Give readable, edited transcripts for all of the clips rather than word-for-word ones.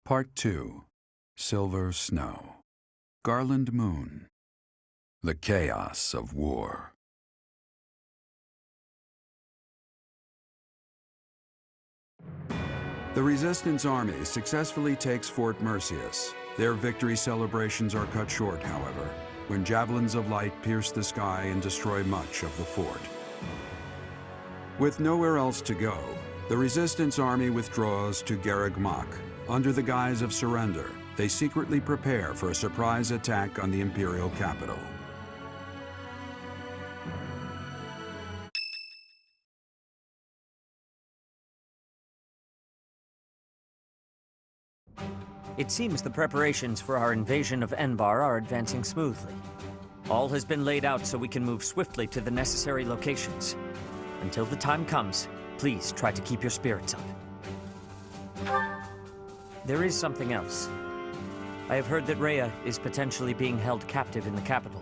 Part 2. Silver Snow. Garland Moon. The Chaos of War. The Resistance Army successfully takes Fort Merceus. Their victory celebrations are cut short, however, when javelins of light pierce the sky and destroy much of the fort. With nowhere else to go, the Resistance Army withdraws to Garreg-Mach. Under the guise of surrender, they secretly prepare for a surprise attack on the Imperial Capital. It seems the preparations for our invasion of Enbarr are advancing smoothly. All has been laid out so we can move swiftly to the necessary locations. Until the time comes, please try to keep your spirits up. There is something else. I have heard that Rhea is potentially being held captive in the capital.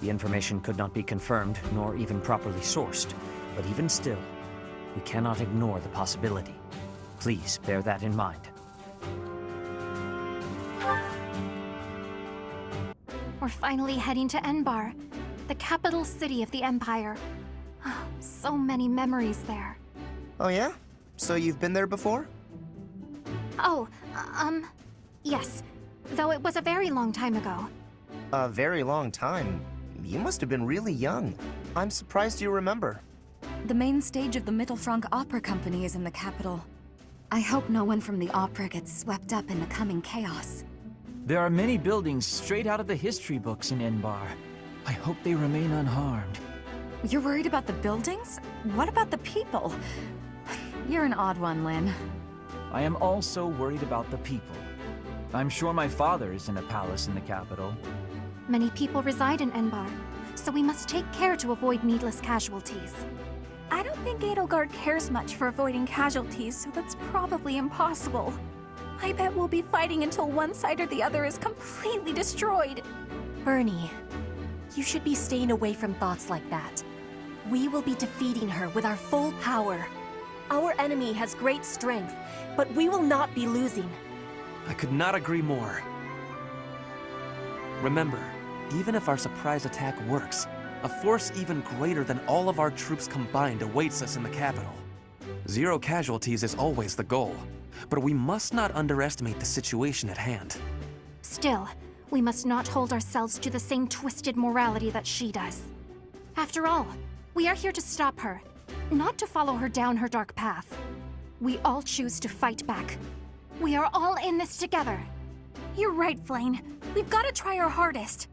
The information could not be confirmed, nor even properly sourced, but even still, we cannot ignore the possibility. Please bear that in mind. We're finally heading to Enbarr, the capital city of the Empire. Oh, so many memories there. Oh yeah? So you've been there before? Oh, yes. Though it was a very long time ago. A very long time? You must have been really young. I'm surprised you remember. The main stage of the Mittelfrank Opera Company is in the capital. I hope no one from the opera gets swept up in the coming chaos. There are many buildings straight out of the history books in Enbarr. I hope they remain unharmed. You're worried about the buildings? What about the people? You're an odd one, Lynn. I am also worried about the people. I'm sure my father is in a palace in the capital. Many people reside in Enbarr, so we must take care to avoid needless casualties. I don't think Edelgard cares much for avoiding casualties, so that's probably impossible. I bet we'll be fighting until one side or the other is completely destroyed. Bernie, you should be staying away from thoughts like that. We will be defeating her with our full power. Our enemy has great strength, but we will not be losing. I could not agree more. Remember, even if our surprise attack works, a force even greater than all of our troops combined awaits us in the capital. 0 casualties is always the goal, but we must not underestimate the situation at hand. Still, we must not hold ourselves to the same twisted morality that she does. After all, we are here to stop her, not to follow her down her dark path. We all choose to fight back. We are all in this together. You're right, Flane. We've got to try our hardest.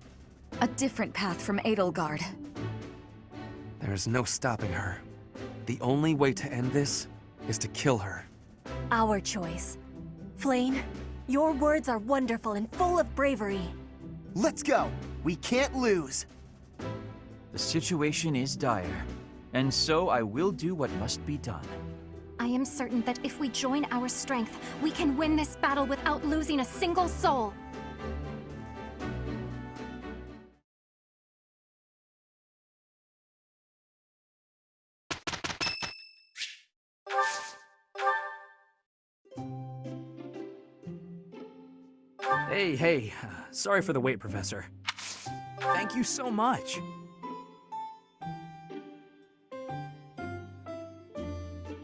A different path from Edelgard. There is no stopping her. The only way to end this is to kill her. Our choice. Flane, your words are wonderful and full of bravery. Let's go! We can't lose! The situation is dire, and so I will do what must be done. I am certain that if we join our strength, we can win this battle without losing a single soul. Hey, sorry for the wait, Professor. Thank you so much.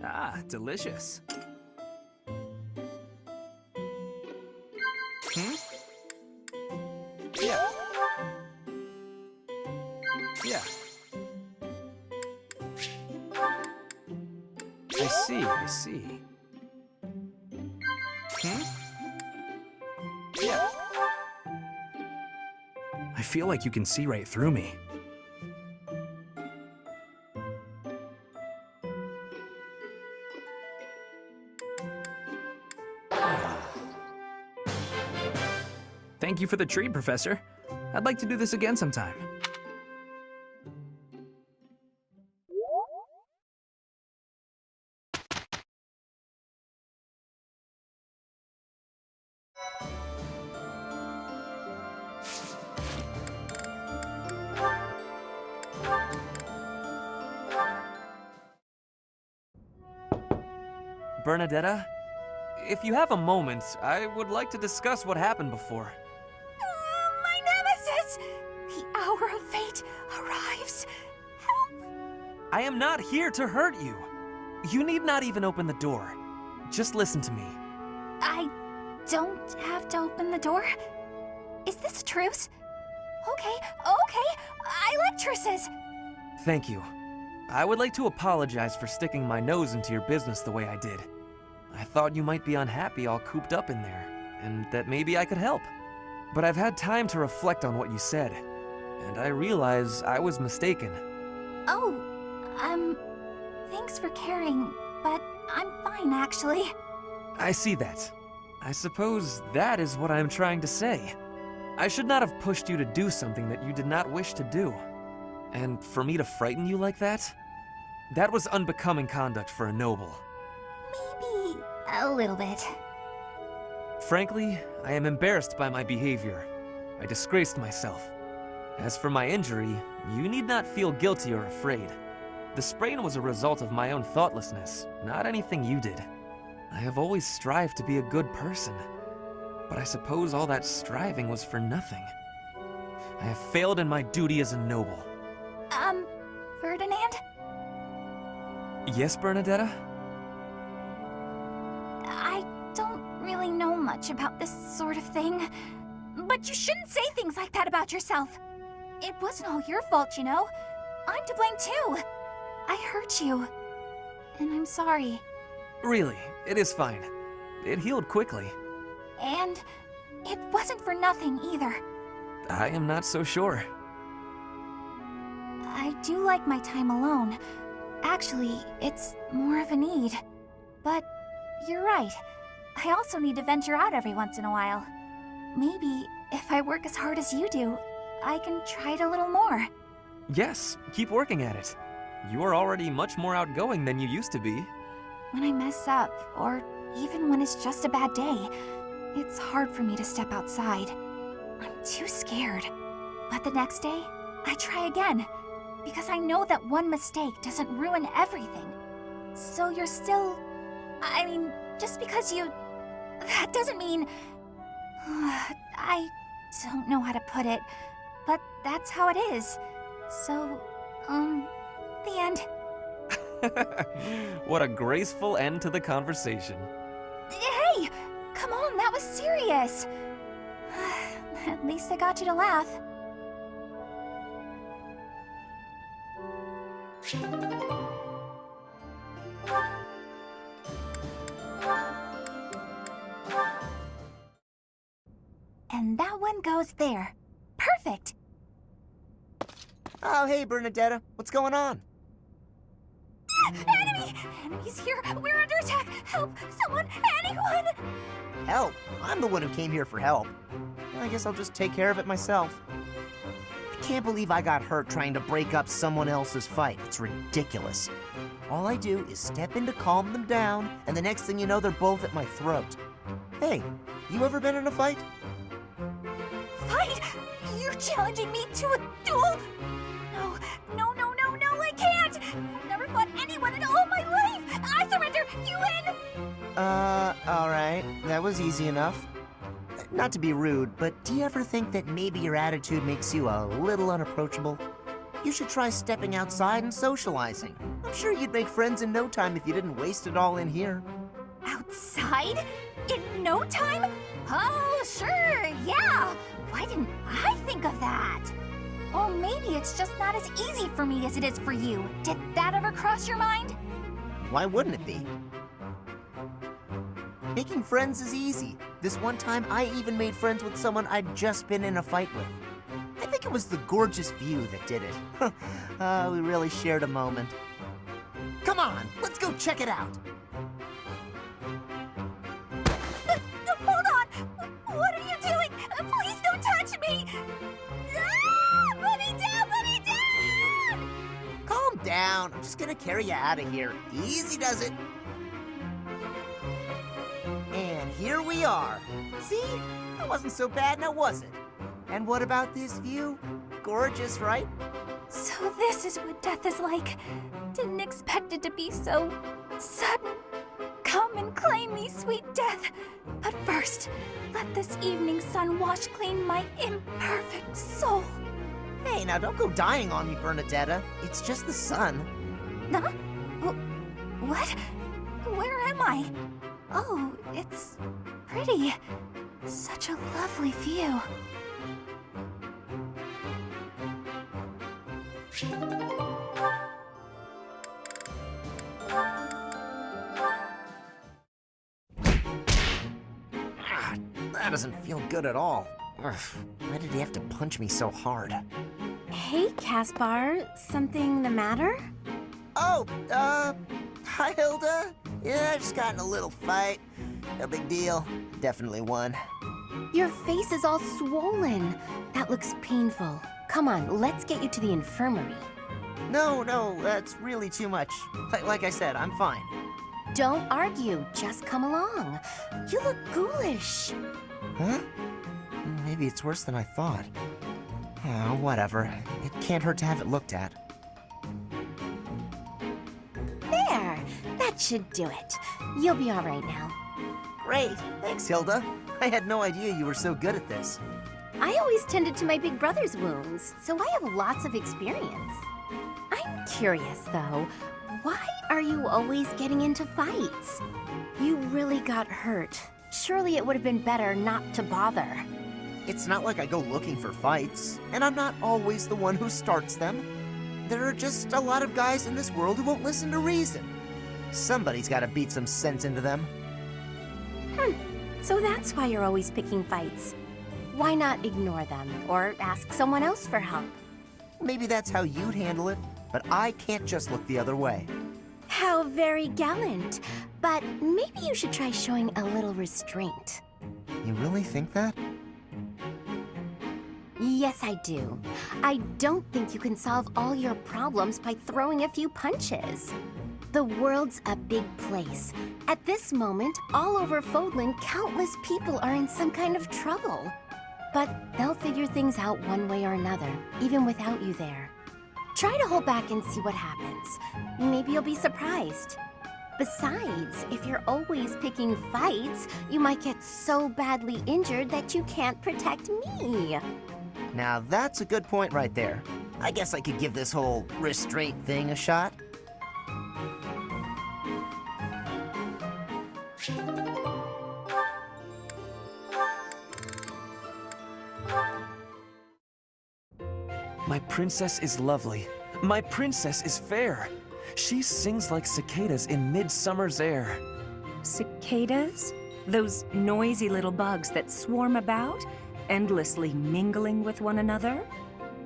Ah, delicious. Yeah. Yeah. I see. Yeah. I feel like you can see right through me. Thank you for the treat, Professor. I'd like to do this again sometime. Bernadetta, if you have a moment, I would like to discuss what happened before. My nemesis! The hour of fate arrives. Help! I am not here to hurt you. You need not even open the door. Just listen to me. I don't have to open the door? Is this a truce? Okay. I like truces. Thank you. I would like to apologize for sticking my nose into your business the way I did. I thought you might be unhappy all cooped up in there, and that maybe I could help. But I've had time to reflect on what you said, and I realize I was mistaken. Oh, thanks for caring, but I'm fine, actually. I see that. I suppose that is what I'm trying to say. I should not have pushed you to do something that you did not wish to do. And for me to frighten you like that? That was unbecoming conduct for a noble. Maybe a little bit. Frankly, I am embarrassed by my behavior. I disgraced myself. As for my injury, you need not feel guilty or afraid. The sprain was a result of my own thoughtlessness, not anything you did. I have always strived to be a good person, but I suppose all that striving was for nothing. I have failed in my duty as a noble. Ferdinand? Yes, Bernadetta? I don't really know much about this sort of thing, but you shouldn't say things like that about yourself. It wasn't all your fault, you know. I'm to blame too. I hurt you, and I'm sorry. Really, it is fine. It healed quickly. And it wasn't for nothing either. I am not so sure. I do like my time alone. Actually, it's more of a need. But you're right. I also need to venture out every once in a while. Maybe if I work as hard as you do, I can try it a little more. Yes, keep working at it. You are already much more outgoing than you used to be. When I mess up, or even when it's just a bad day, it's hard for me to step outside. I'm too scared. But the next day, I try again, because I know that one mistake doesn't ruin everything. So you're still... I mean, just because you... That doesn't mean... I don't know how to put it, but that's how it is. So, the end. What a graceful end to the conversation. Hey! Come on, that was serious! At least I got you to laugh. And that one goes there. Perfect! Oh, hey, Bernadetta. What's going on? Enemy! Enemy's here! We're under attack! Help! Someone! Anyone! Help? I'm the one who came here for help. I guess I'll just take care of it myself. I can't believe I got hurt trying to break up someone else's fight. It's ridiculous. All I do is step in to calm them down, and the next thing you know, they're both at my throat. Hey, you ever been in a fight? Fight? You're challenging me to a duel? No, I can't! I've never fought anyone in all my life! I surrender! You win! Alright. That was easy enough. Not to be rude, but do you ever think that maybe your attitude makes you a little unapproachable? You should try stepping outside and socializing. I'm sure you'd make friends in no time if you didn't waste it all in here. Outside? In no time? Oh, sure, yeah! Why didn't I think of that? Or maybe it's just not as easy for me as it is for you. Did that ever cross your mind? Why wouldn't it be? Making friends is easy. This one time, I even made friends with someone I'd just been in a fight with. I think it was the gorgeous view that did it. We really shared a moment. Come on, let's go check it out. Hold on! What are you doing? Please down. I'm just gonna carry you out of here. Easy does it. And here we are. See? That wasn't so bad, now was it? And what about this view? Gorgeous, right? So this is what death is like. Didn't expect it to be so sudden. Come and claim me, sweet death. But first, let this evening sun wash clean my imperfect soul. Hey, now don't go dying on me, Bernadetta. It's just the sun. Huh? What? Where am I? Oh, it's pretty. Such a lovely view. That doesn't feel good at all. Ugh, why did he have to punch me so hard? Hey, Caspar. Something the matter? Oh, hi, Hilda. Yeah, I just got in a little fight. No big deal. Definitely won. Your face is all swollen. That looks painful. Come on, let's get you to the infirmary. No, that's really too much. Like I said, I'm fine. Don't argue, just come along. You look ghoulish. Huh? Maybe it's worse than I thought. Oh, whatever. It can't hurt to have it looked at. There, that should do it. You'll be all right now. Great. Thanks, Hilda. I had no idea you were so good at this. I always tended to my big brother's wounds, so I have lots of experience. I'm curious, though. Why are you always getting into fights? You really got hurt. Surely it would have been better not to bother. It's not like I go looking for fights, and I'm not always the one who starts them. There are just a lot of guys in this world who won't listen to reason. Somebody's gotta beat some sense into them. So that's why you're always picking fights. Why not ignore them, or ask someone else for help? Maybe that's how you'd handle it, but I can't just look the other way. How very gallant. But maybe you should try showing a little restraint. You really think that? Yes, I do. I don't think you can solve all your problems by throwing a few punches. The world's a big place. At this moment, all over Fodlan, countless people are in some kind of trouble. But they'll figure things out one way or another, even without you there. Try to hold back and see what happens. Maybe you'll be surprised. Besides, if you're always picking fights, you might get so badly injured that you can't protect me. Now that's a good point right there. I guess I could give this whole restraint thing a shot. My princess is lovely. My princess is fair. She sings like cicadas in midsummer's air. Cicadas? Those noisy little bugs that swarm about, endlessly mingling with one another?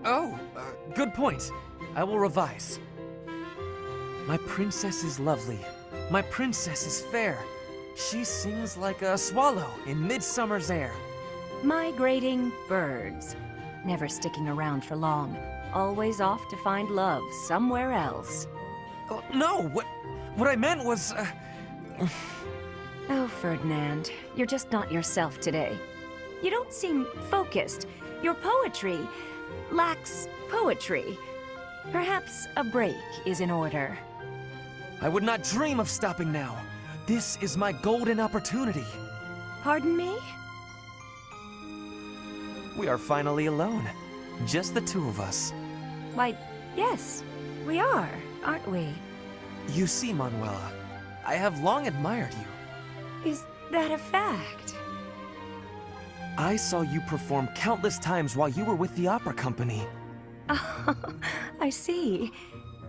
Oh, good point. I will revise. My princess is lovely. My princess is fair. She sings like a swallow in midsummer's air. Migrating birds. Never sticking around for long. Always off to find love somewhere else. Oh, no, what I meant was, Oh, Ferdinand, you're just not yourself today. You don't seem focused. Your poetry lacks poetry. Perhaps a break is in order. I would not dream of stopping now. This is my golden opportunity. Pardon me? We are finally alone. Just the two of us. Why, yes, we are, aren't we? You see, Manuela, I have long admired you. Is that a fact? I saw you perform countless times while you were with the opera company. Oh, I see.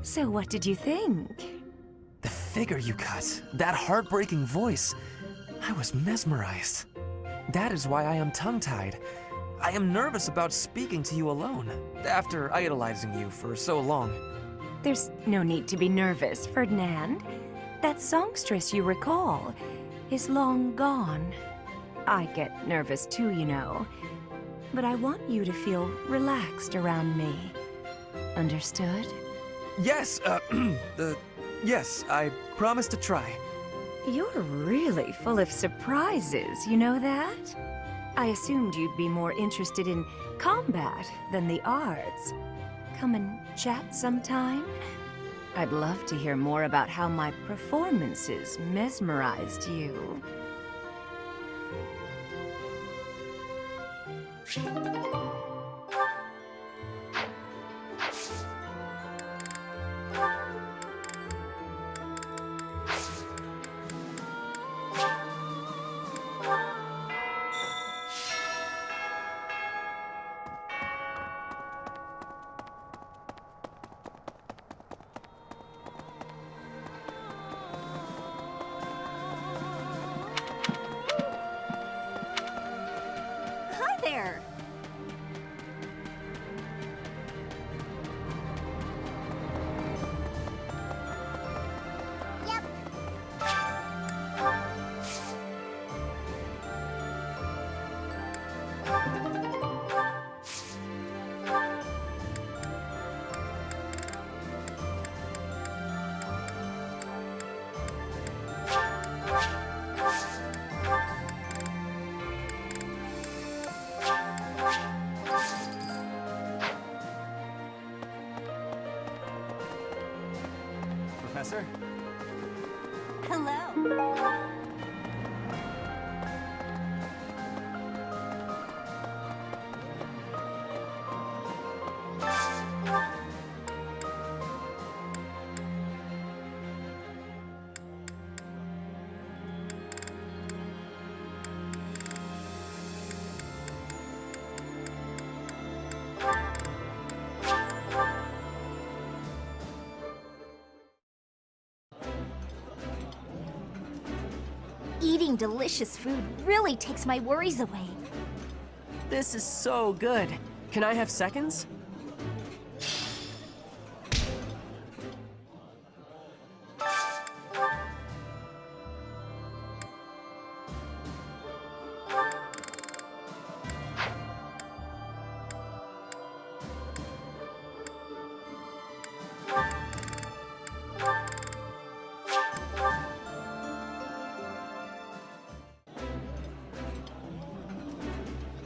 So what did you think? The figure you cut, that heartbreaking voice, I was mesmerized. That is why I am tongue-tied. I am nervous about speaking to you alone, after idolizing you for so long. There's no need to be nervous, Ferdinand. That songstress you recall is long gone. I get nervous too, you know. But I want you to feel relaxed around me. Understood? Yes, yes, I promise to try. You're really full of surprises, you know that? I assumed you'd be more interested in combat than the arts. Come and chat sometime? I'd love to hear more about how my performances mesmerized you. There! Yep. Professor? Hello. Eating delicious food really takes my worries away. This is so good. Can I have seconds?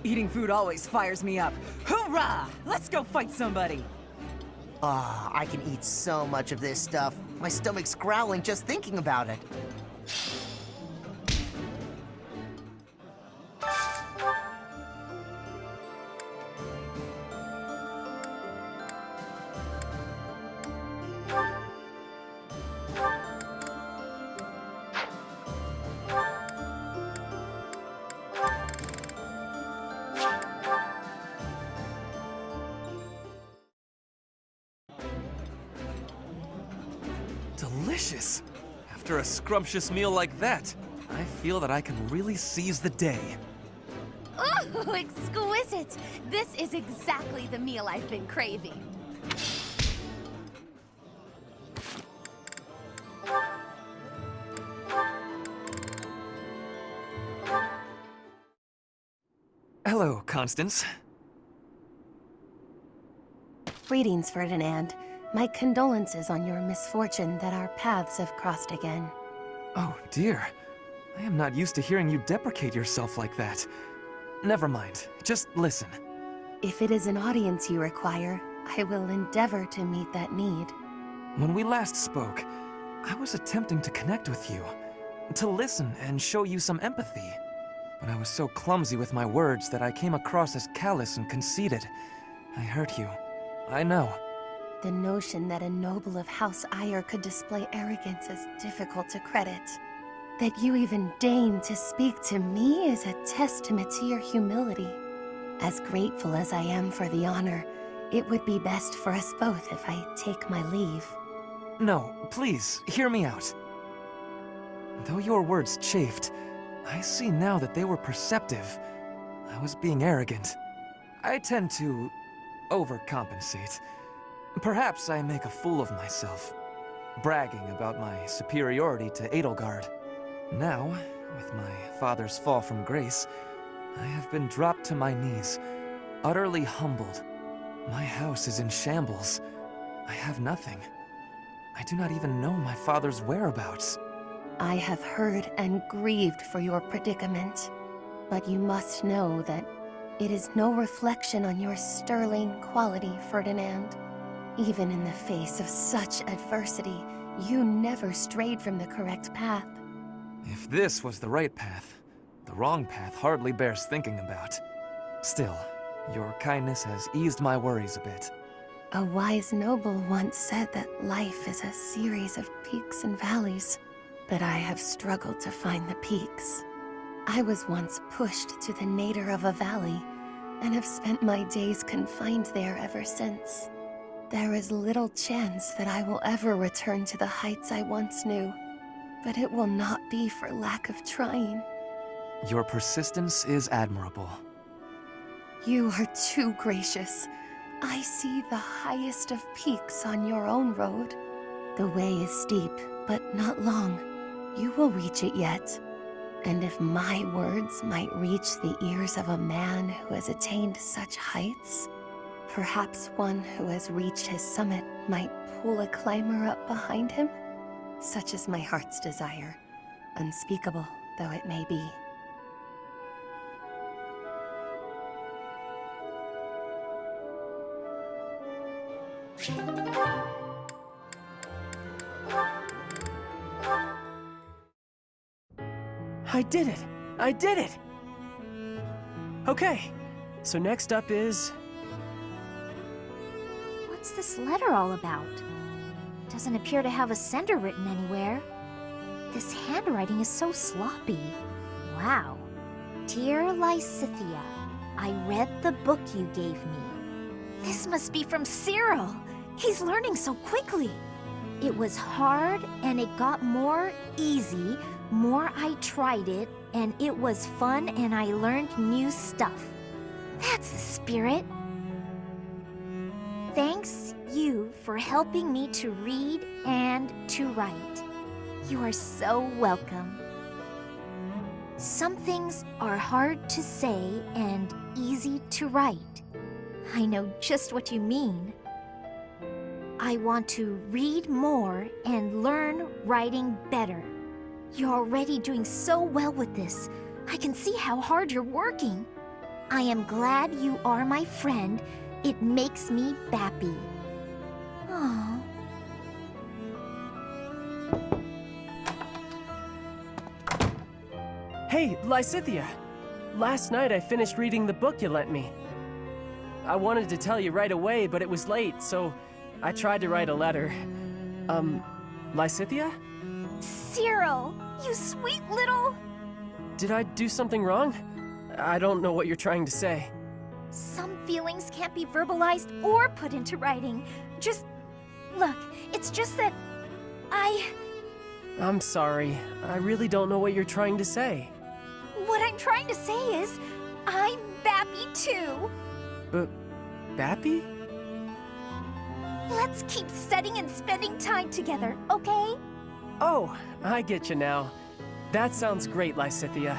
Eating food always fires me up. Hoorah! Let's go fight somebody! Ah, I can eat so much of this stuff. My stomach's growling just thinking about it. Delicious! After a scrumptious meal like that, I feel that I can really seize the day. Ooh, exquisite! This is exactly the meal I've been craving. Hello, Constance. Greetings, Ferdinand. My condolences on your misfortune that our paths have crossed again. Oh, dear. I am not used to hearing you deprecate yourself like that. Never mind. Just listen. If it is an audience you require, I will endeavor to meet that need. When we last spoke, I was attempting to connect with you, to listen and show you some empathy. But I was so clumsy with my words that I came across as callous and conceited. I hurt you. I know. The notion that a noble of House Ire could display arrogance is difficult to credit. That you even deign to speak to me is a testament to your humility. As grateful as I am for the honor, it would be best for us both if I take my leave. No, please, hear me out. Though your words chafed, I see now that they were perceptive. I was being arrogant. I tend to overcompensate. Perhaps I make a fool of myself, bragging about my superiority to Edelgard. Now, with my father's fall from grace, I have been dropped to my knees, utterly humbled. My house is in shambles. I have nothing. do not even know my father's whereabouts. I have heard and grieved for your predicament, but you must know that it is no reflection on your sterling quality, Ferdinand. Even in the face of such adversity, you never strayed from the correct path. If this was the right path, the wrong path hardly bears thinking about. Still, your kindness has eased my worries a bit. A wise noble once said that life is a series of peaks and valleys, but I have struggled to find the peaks. I was once pushed to the nadir of a valley, and have spent my days confined there ever since. There is little chance that I will ever return to the heights I once knew, but it will not be for lack of trying. Your persistence is admirable. You are too gracious. I see the highest of peaks on your own road. The way is steep, but not long. You will reach it yet. And if my words might reach the ears of a man who has attained such heights, perhaps one who has reached his summit might pull a climber up behind him? Such is my heart's desire, unspeakable though it may be. I did it! I did it! Okay, so next up is... What's this letter all about? Doesn't appear to have a sender written anywhere. This handwriting is so sloppy. Wow. Dear Lysithea, I read the book you gave me. This must be from Cyril. He's learning so quickly. It was hard and it got more easy. More I tried it, and it was fun and I learned new stuff. That's the spirit. Thanks you for helping me to read and to write. You are so welcome. Some things are hard to say and easy to write. I know just what you mean. I want to read more and learn writing better. You're already doing so well with this. I can see how hard you're working. I am glad you are my friend. It makes me happy. Aww. Hey, Lysithea! Last night I finished reading the book you lent me. I wanted to tell you right away, but it was late, so I tried to write a letter. Lysithea? Cyril, you sweet little... Did I do something wrong? I don't know what you're trying to say. Some feelings can't be verbalized or put into writing. Look, it's just that I'm sorry. I really don't know what you're trying to say. What I'm trying to say is, I'm happy too. Bappy? Let's keep studying and spending time together, okay? Oh, I get you now. That sounds great, Lysithea.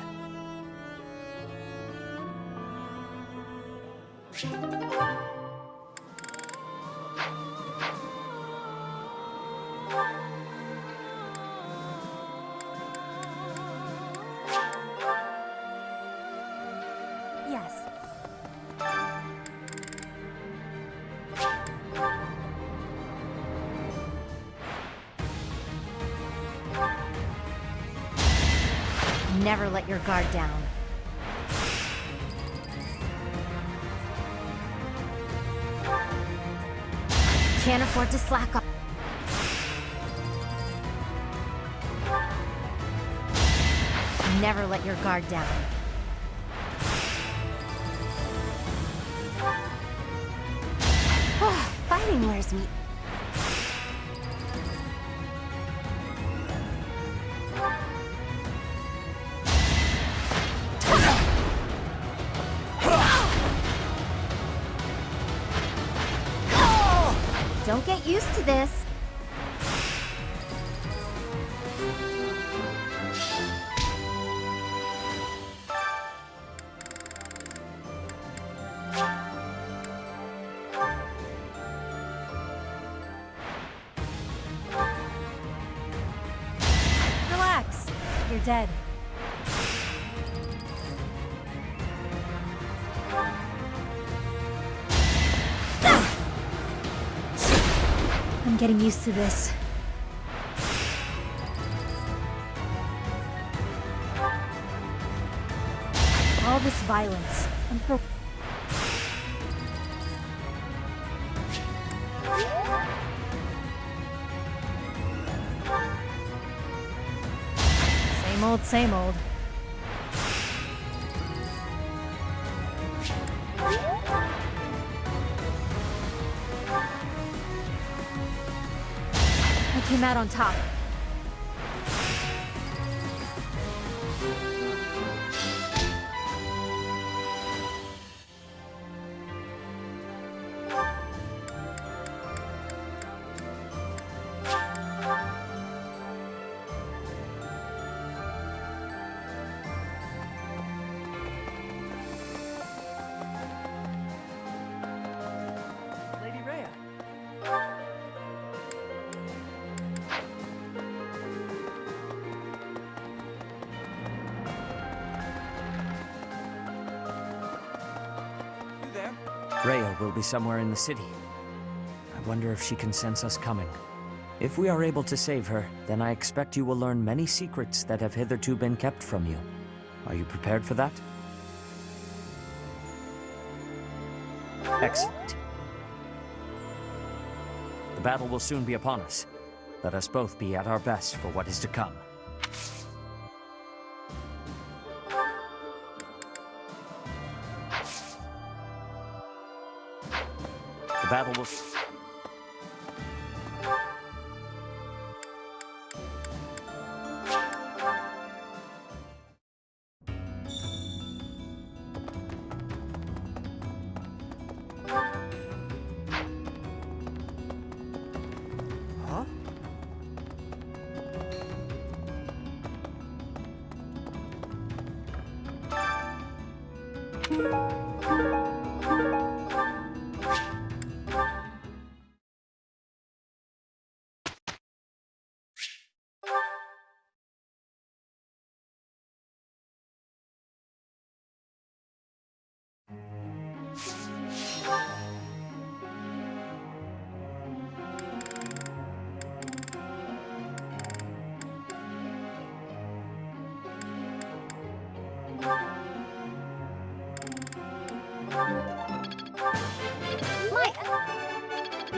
Yes. Never let your guard down. Can't afford to slack off. Never let your guard down. Fighting wears me. Don't get used to this. you're dead. I'm getting used to this. All this violence. Same old, same old. I came out on top. Lady Rhea. You there? Rhea will be somewhere in the city. I wonder if she can sense us coming. If we are able to save her, then I expect you will learn many secrets that have hitherto been kept from you. Are you prepared for that? Excellent. The battle will soon be upon us. Let us both be at our best for what is to come. The battle will... Huh?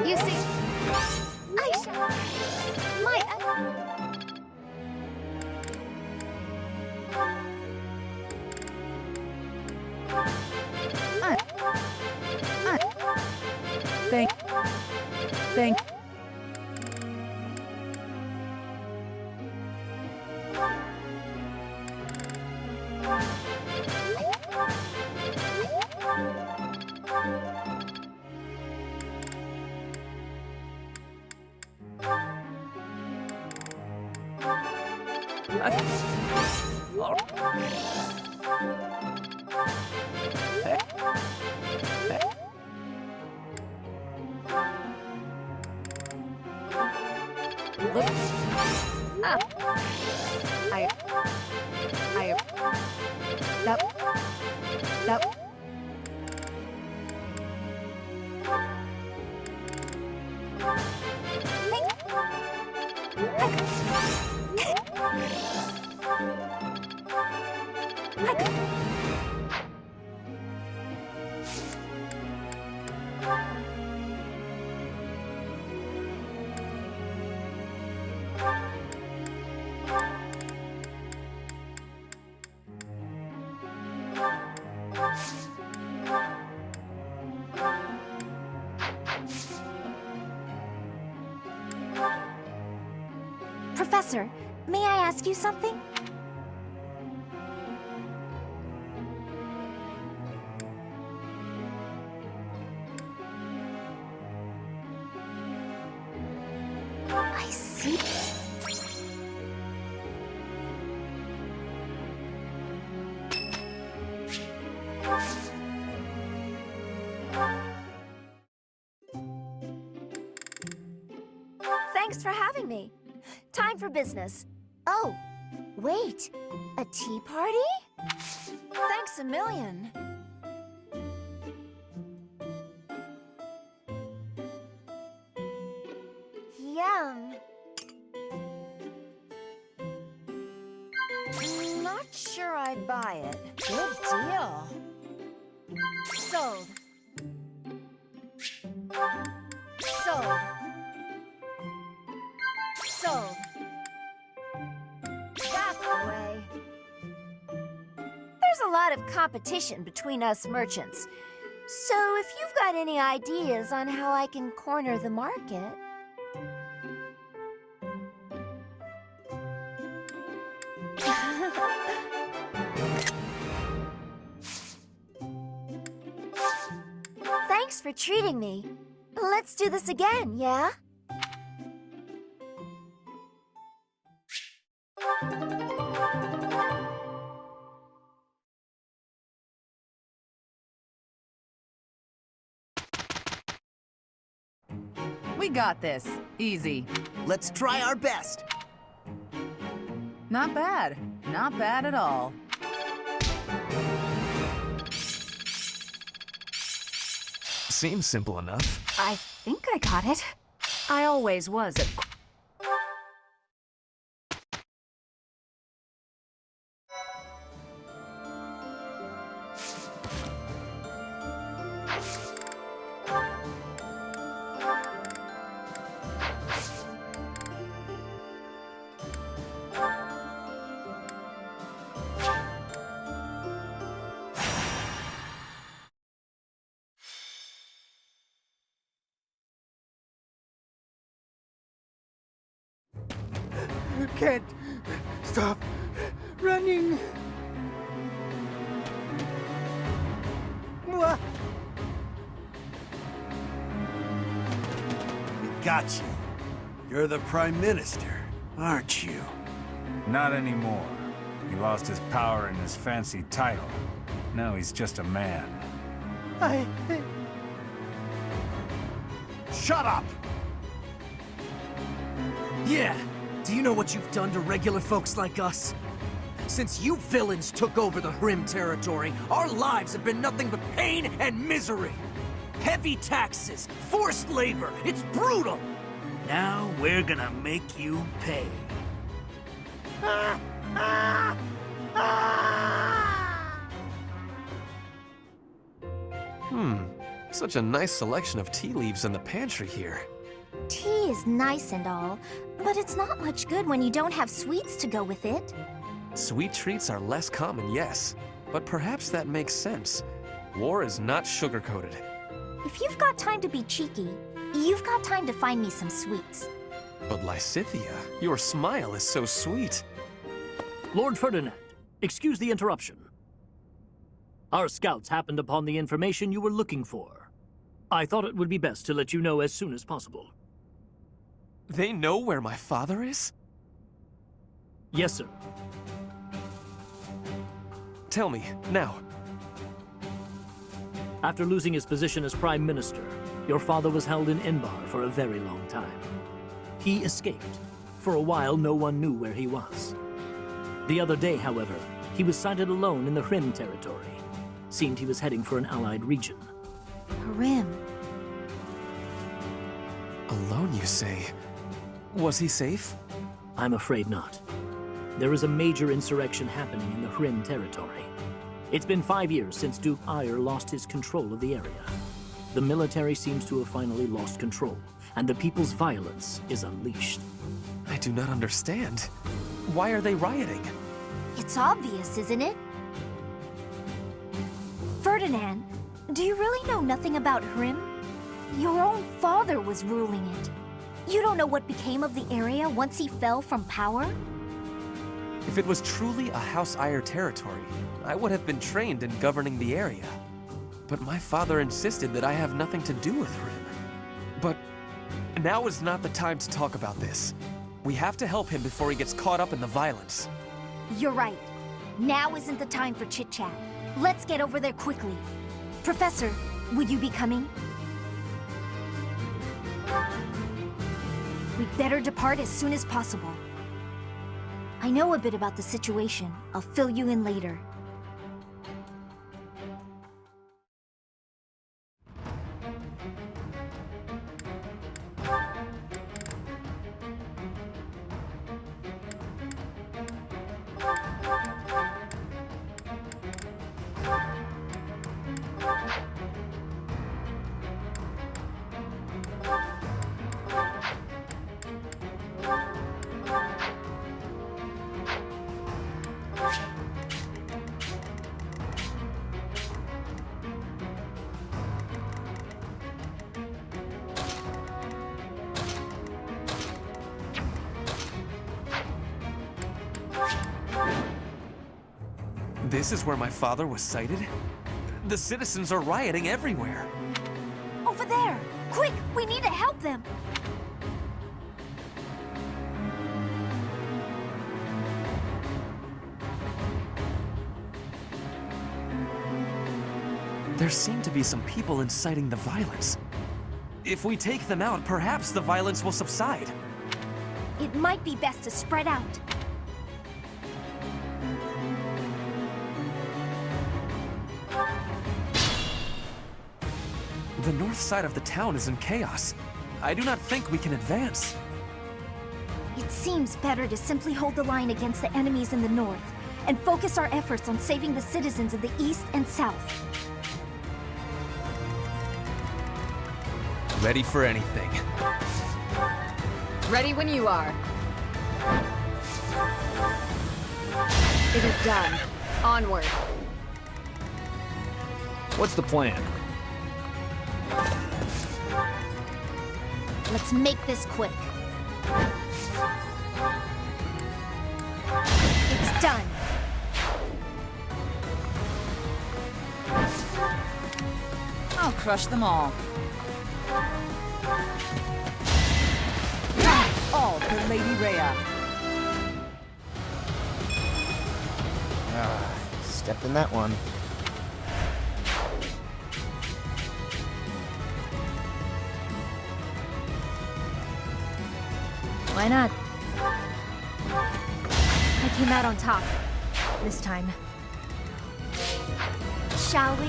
You see, Thank. Professor, may I ask you something? I see. Thanks for having me. Time for business. Oh, Wait, a tea party? Thanks a million. Yum. Not sure I'd buy it. Good deal. Sold. Sold. Sold. That's the way. There's a lot of competition between us merchants. So if you've got any ideas on how I can corner the market... Thanks for treating me. Let's do this again, yeah? We got this. Easy. Let's try our best. Not bad. Not bad at all. Seems simple enough. I think I got it. I always was a... Can't stop running. Mwah. We got you. You're the Prime Minister, aren't you? Not anymore. He lost his power and his fancy title. Now he's just a man. Shut up! Yeah! Do you know what you've done to regular folks like us? Since you villains took over the Hrim territory, our lives have been nothing but pain and misery. Heavy taxes, forced labor, it's brutal! Now we're gonna make you pay. Such a nice selection of tea leaves in the pantry here. Tea is nice and all, but it's not much good when you don't have sweets to go with it. Sweet treats are less common, yes. But perhaps that makes sense. War is not sugar-coated. If you've got time to be cheeky, you've got time to find me some sweets. But Lysithea, your smile is so sweet. Lord Ferdinand, excuse the interruption. Our scouts happened upon the information you were looking for. I thought it would be best to let you know as soon as possible. They know where my father is? Yes, sir. Tell me, now. After losing his position as Prime Minister, your father was held in Enbarr for a very long time. He escaped. For a while, no one knew where he was. The other day, however, he was sighted alone in the Hrim territory. Seemed he was heading for an allied region. Hrim. Alone, you say? Was he safe? I'm afraid not. There is a major insurrection happening in the Hrim territory. It's been 5 years since Duke Ire lost his control of the area. The military seems to have finally lost control, and the people's violence is unleashed. I do not understand. Why are they rioting? It's obvious, isn't it? Ferdinand, do you really know nothing about Hrim? Your own father was ruling it. You don't know what became of the area once he fell from power? If it was truly a House Ire territory, I would have been trained in governing the area. But my father insisted that I have nothing to do with Hrim. But now is not the time to talk about this. We have to help him before he gets caught up in the violence. You're right. Now isn't the time for chit-chat. Let's get over there quickly. Professor, would you be coming? We'd better depart as soon as possible. I know a bit about the situation. I'll fill you in later. This is where my father was sighted? The citizens are rioting everywhere. Over there! Quick! We need to help them! There seem to be some people inciting the violence. If we take them out, perhaps the violence will subside. It might be best to spread out. The north side of the town is in chaos. I do not think we can advance. It seems better to simply hold the line against the enemies in the north, and focus our efforts on saving the citizens of the east and south. Ready for anything. Ready when you are. It is done. Onward. What's the plan? Let's make this quick. It's done. I'll crush them all. All for Lady Rhea. Stepped in that one. Why not? I came out on top. This time. Shall we?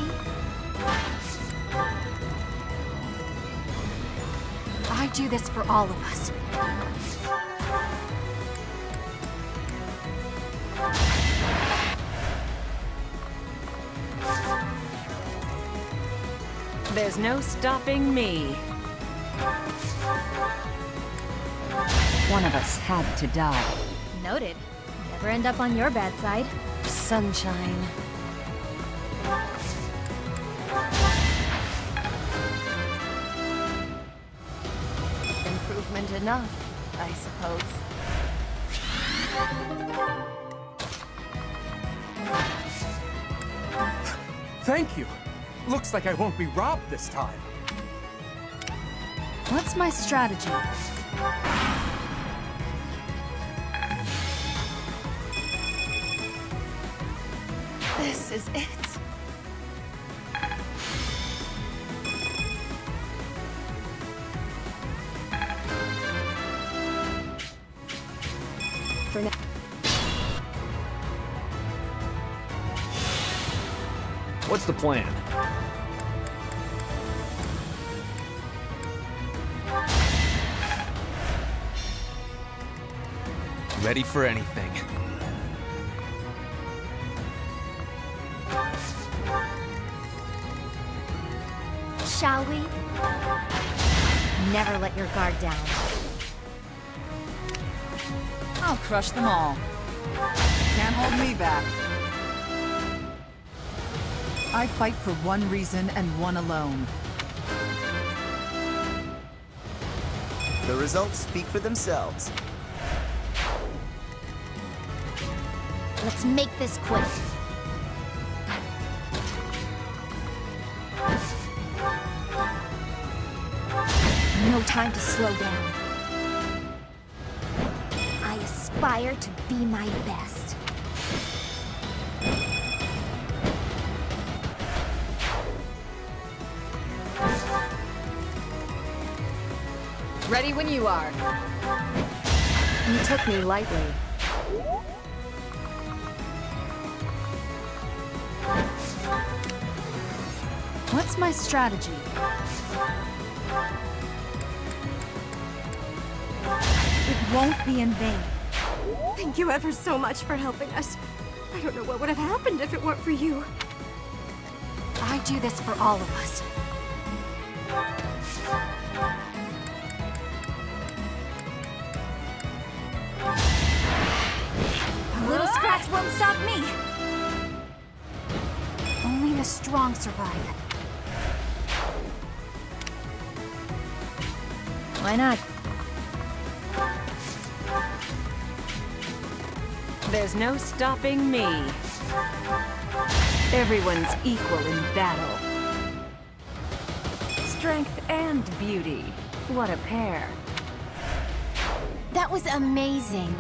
I do this for all of us. There's no stopping me. One of us had to die. Noted. Never end up on your bad side. Sunshine. Improvement enough, I suppose. Thank you. Looks like I won't be robbed this time. What's my strategy? This is it. For now. What's the plan? Ready for anything. Shall we? Never let your guard down. I'll crush them all. Can't hold me back. I fight for one reason and one alone. The results speak for themselves. Let's make this quick. No time to slow down. I aspire to be my best. Ready when you are. You took me lightly. What's my strategy? It won't be in vain. Thank you ever so much for helping us. I don't know what would have happened if it weren't for you. I do this for all of us. A little scratch won't stop me. Only the strong survive. Why not? There's no stopping me. Everyone's equal in battle. Strength and beauty. What a pair. That was amazing.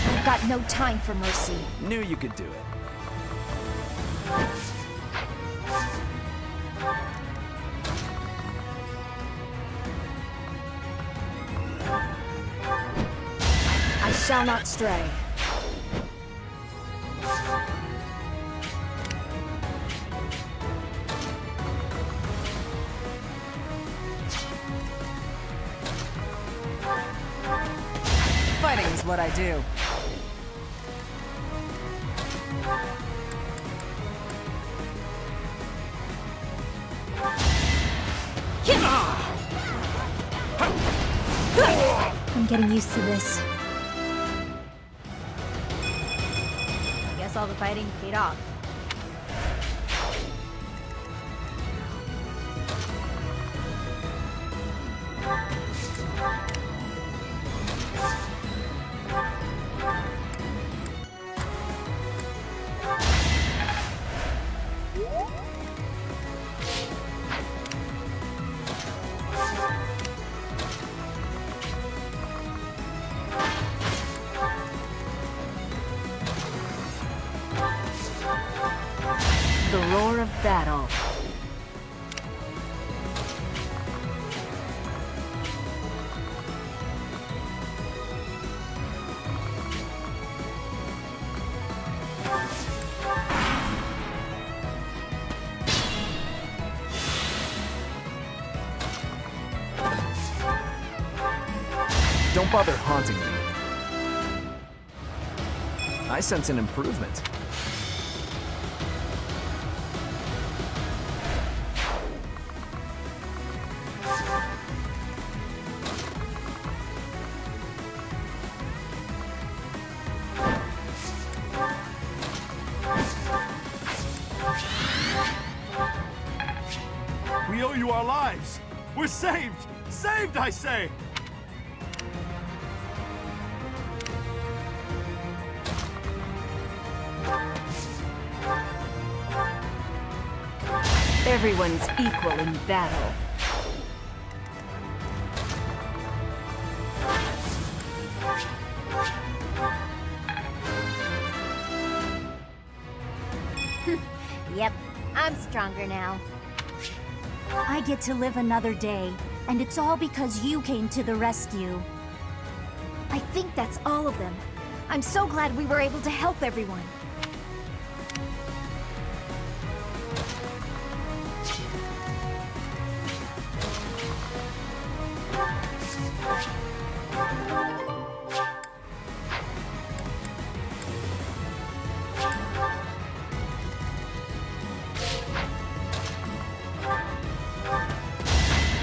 I've got no time for mercy. Knew you could do it. I shall not stray. Fighting is what I do. I'm getting used to this. I guess all the fighting paid off. The roar of battle. Don't bother haunting me. I sense an improvement. We owe you our lives. We're saved. Saved, I say. Everyone's equal in battle. Yep, I'm stronger now. I get to live another day, and it's all because you came to the rescue. I think that's all of them. I'm so glad we were able to help everyone.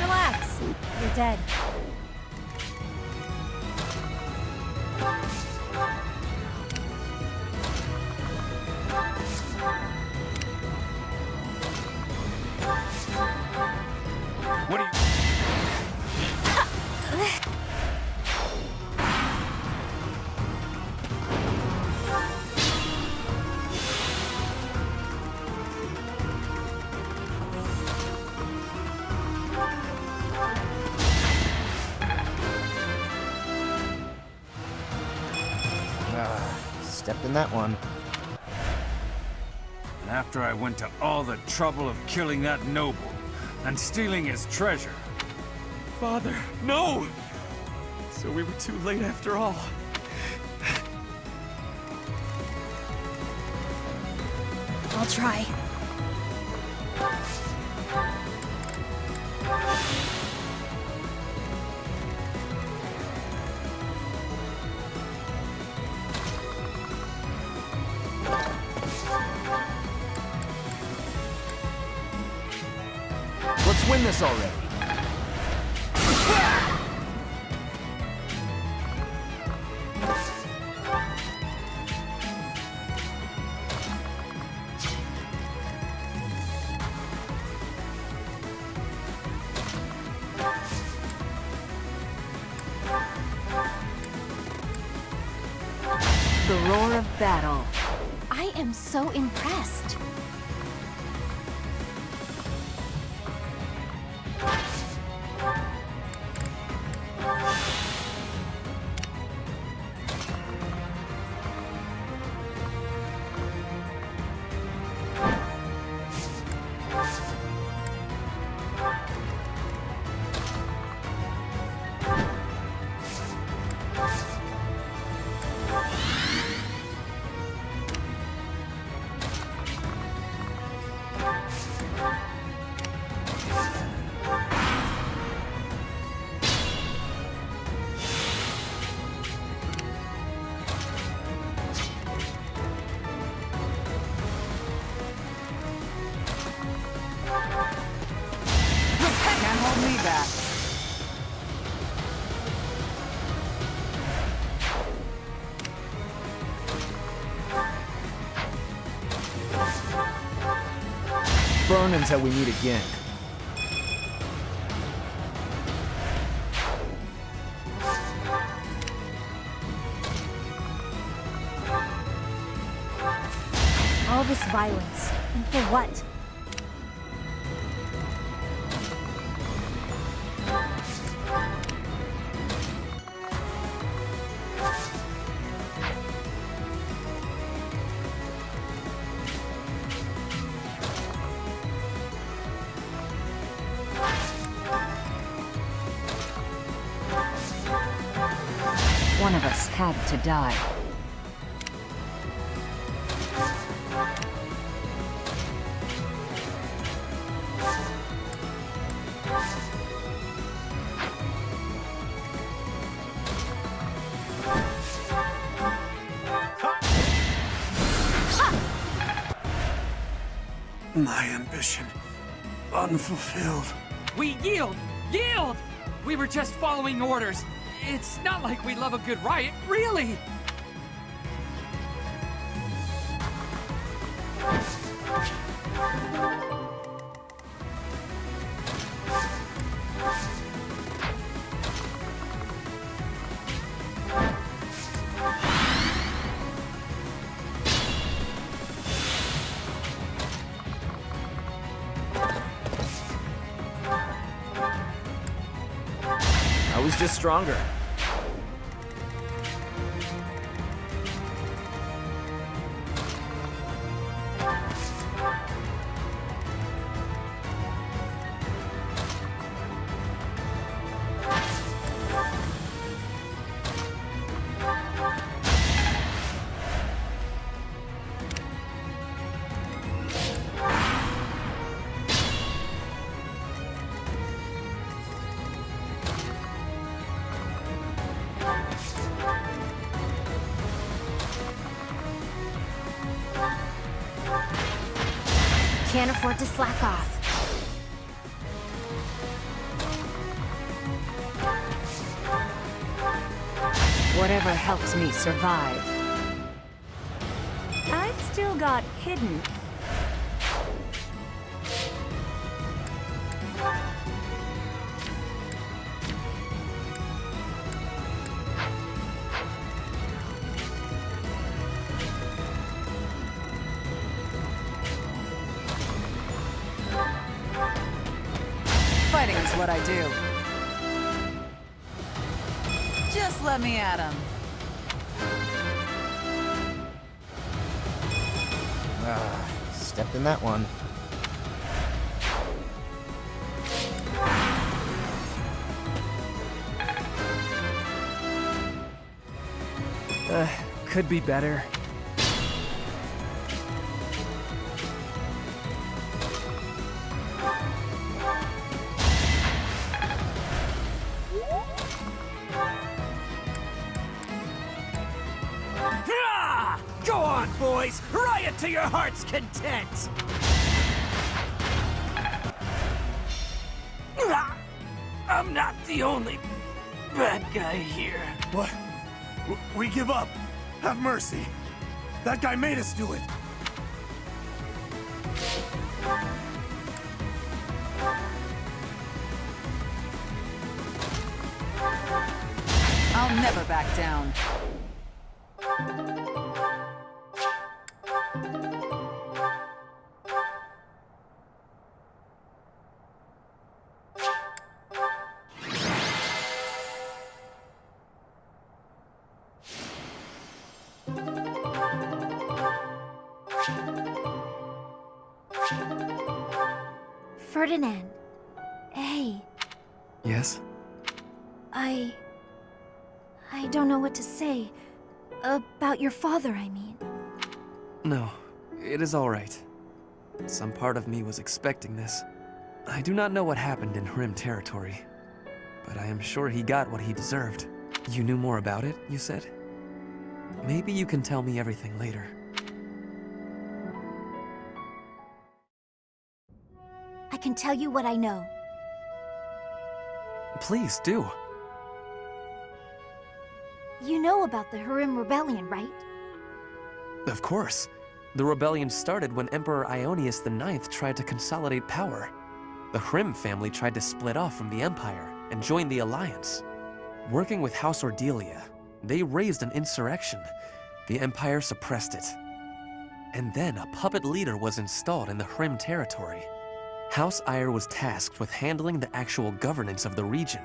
Relax. You're dead. What do you... Stepped in that one. And after I went to all the trouble of killing that noble and stealing his treasure. Father, no! So we were too late after all. I'll try. Let's win this already. The roar of battle. I am so impressed. Can't hold me back. Burn until we meet again. All this violence. And for what? One of us had to die. My ambition unfulfilled. We yield! Yield! We were just following orders. It's not like we love a good riot, really! I was just stronger. Can't afford to slack off. Whatever helps me survive. I've still got hidden. Fighting is what I do. Just let me at him. Stepped in that one. Could be better. Go on, boys! Riot to your heart's content! I'm not the only bad guy here. What? We give up. Have mercy. That guy made us do it. I'll never back down. Ferdinand. Hey. Yes? I don't know what to say. About your father, I mean. No, it is all right. Some part of me was expecting this. I do not know what happened in Hrim territory, but I am sure he got what he deserved. You knew more about it, you said? Maybe you can tell me everything later. I can tell you what I know. Please do. You know about the Hrim Rebellion, right? Of course. The rebellion started when Emperor Ionius IX tried to consolidate power. The Hrim family tried to split off from the Empire and join the Alliance. Working with House Ordelia, they raised an insurrection. The Empire suppressed it. And then a puppet leader was installed in the Hrim territory. House Eyre was tasked with handling the actual governance of the region.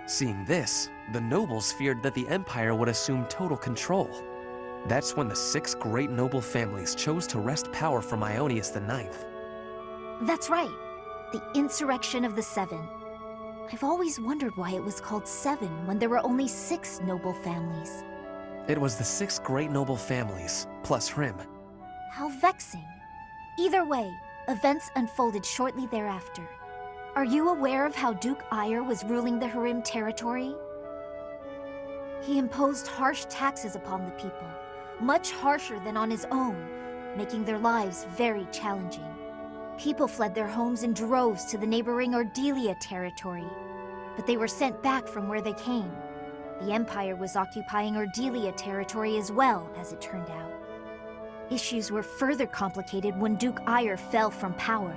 Seeing this, the nobles feared that the Empire would assume total control. That's when the 6 great noble families chose to wrest power from Ionius IX. That's right. The Insurrection of the Seven. I've always wondered why it was called Seven when there were only 6 noble families. It was the 6 great noble families, plus Hrim. How vexing. Either way, events unfolded shortly thereafter. Are you aware of how Duke Eyre was ruling the Hrim territory? He imposed harsh taxes upon the people, much harsher than on his own, making their lives very challenging. People fled their homes in droves to the neighboring Ordelia territory, but they were sent back from where they came. The Empire was occupying Ordelia territory as well, as it turned out. Issues were further complicated when Duke Eyre fell from power.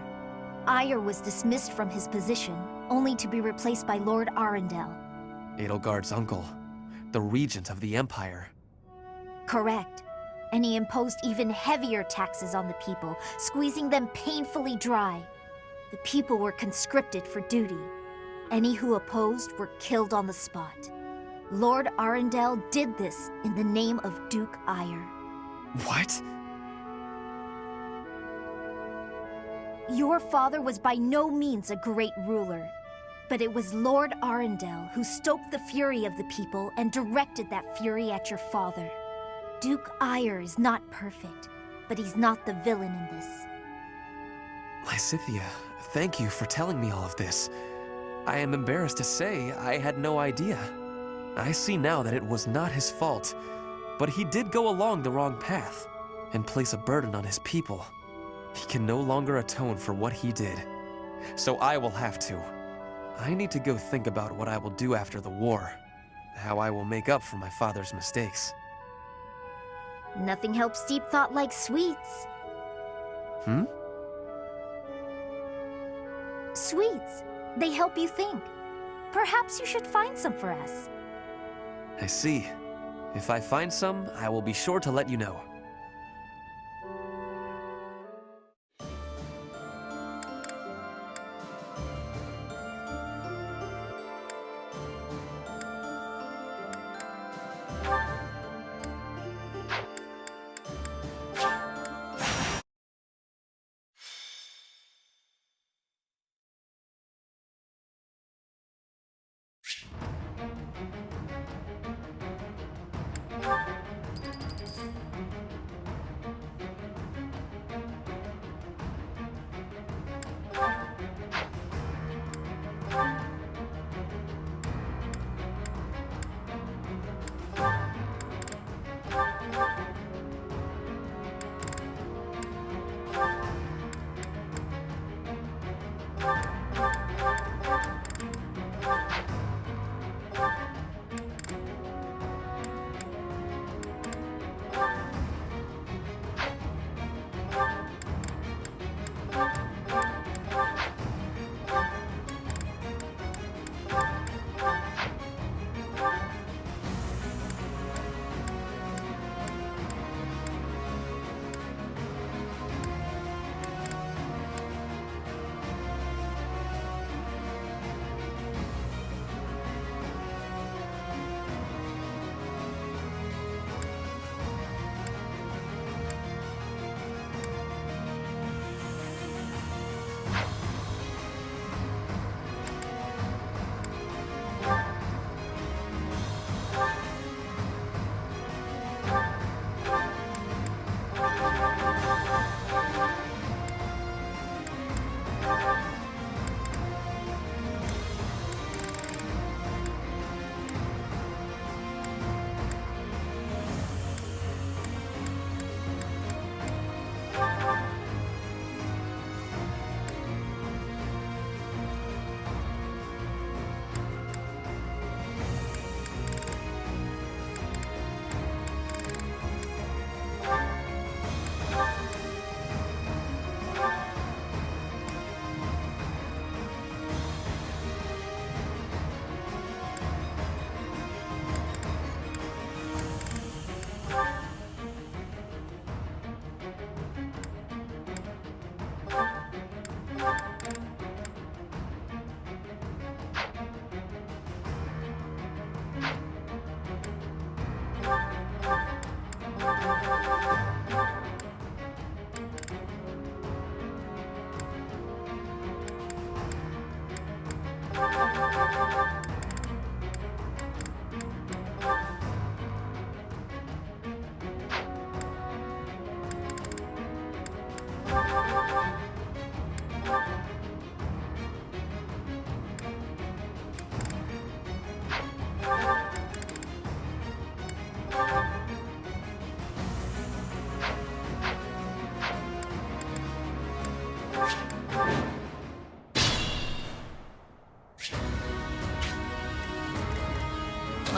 Eyre was dismissed from his position, only to be replaced by Lord Arundel. Edelgard's uncle, the regent of the Empire. Correct. And he imposed even heavier taxes on the people, squeezing them painfully dry. The people were conscripted for duty. Any who opposed were killed on the spot. Lord Arundel did this in the name of Duke Eyre. What? Your father was by no means a great ruler, but it was Lord Arundel who stoked the fury of the people and directed that fury at your father. Duke Eyre is not perfect, but he's not the villain in this. Lysithea, thank you for telling me all of this. I am embarrassed to say I had no idea. I see now that it was not his fault, but he did go along the wrong path and place a burden on his people. He can no longer atone for what he did, so I will have to. I need to go think about what I will do after the war, how I will make up for my father's mistakes. Nothing helps deep thought like sweets. Sweets. They help you think. Perhaps you should find some for us. I see. If I find some, I will be sure to let you know.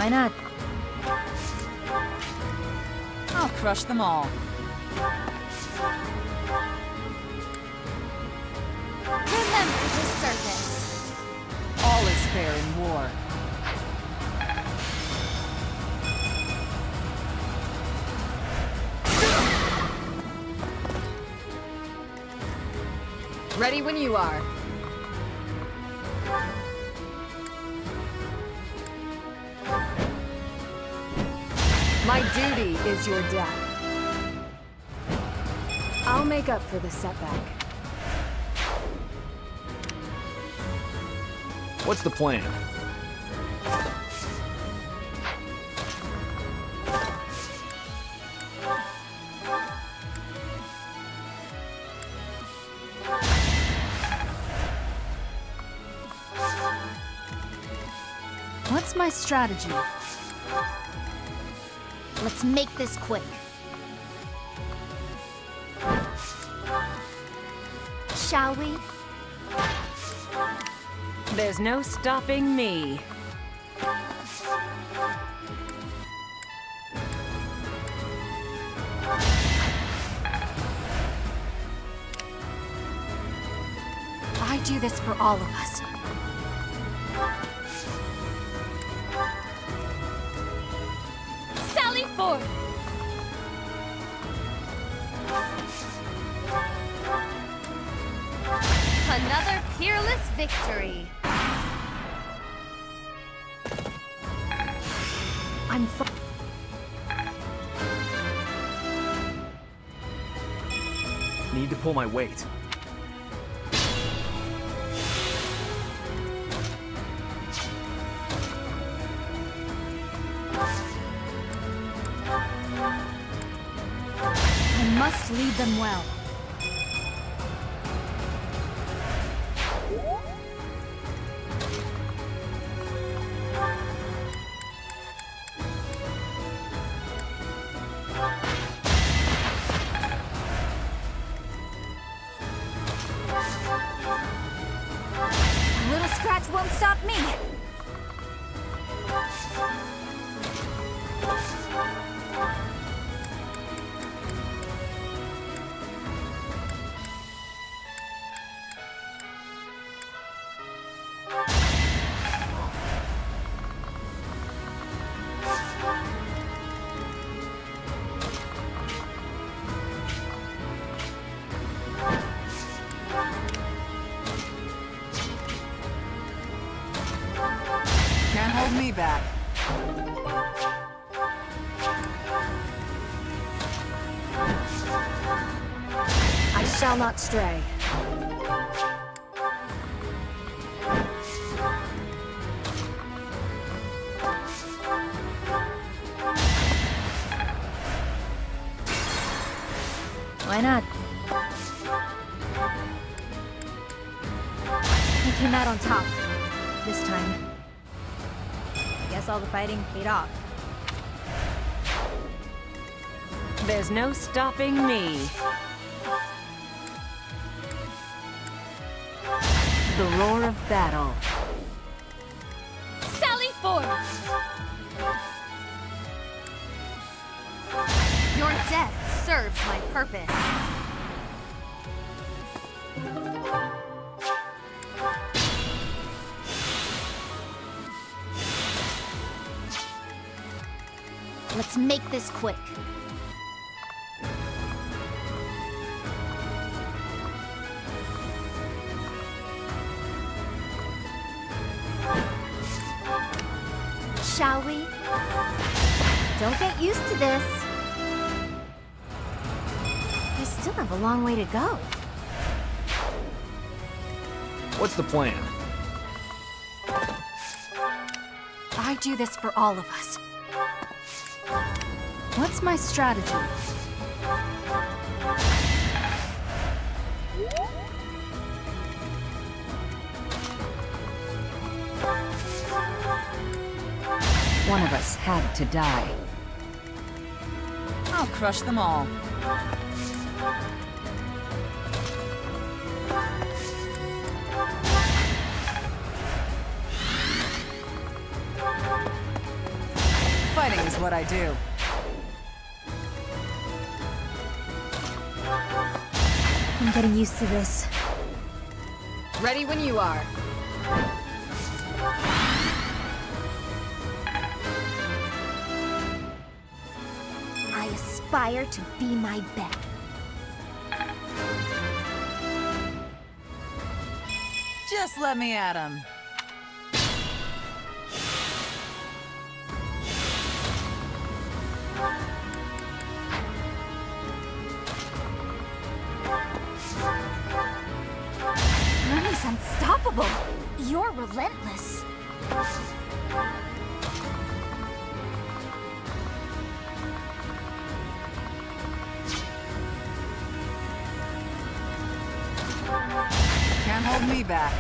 Why not? I'll crush them all. Remember the circus. All is fair in war. Ready when you are. My duty is your death. I'll make up for the setback. What's the plan? What's my strategy? Let's make this quick. Shall we? There's no stopping me. I do this for all of us. Sally forth! Another peerless victory. I'm Need to pull my weight. I must lead them well. A little scratch won't stop me. Can't hold me back. I shall not stray. Why not? I came out on top. This time. Guess all the fighting paid off. There's no stopping me. The roar of battle. Sally forth! Your death serves my purpose. Let's make this quick. Shall we? Don't get used to this. We still have a long way to go. What's the plan? I do this for all of us. What's my strategy? One of us had to die. I'll crush them all. what I do. I'm getting used to this. Ready when you are. I aspire to be my best. Just let me at him. Remy's unstoppable. You're relentless. Can't hold me back.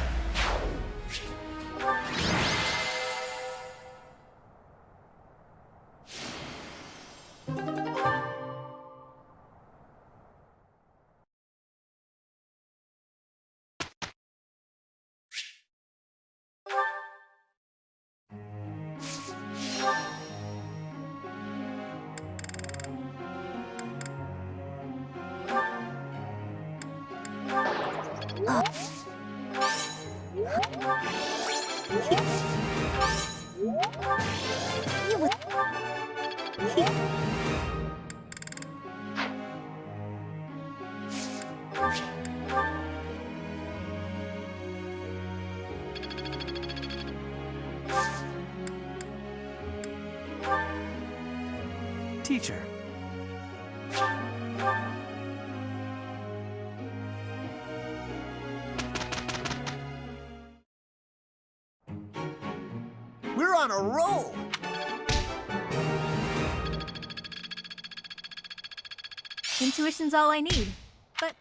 Teacher. We're on a roll! Intuition's all I need. But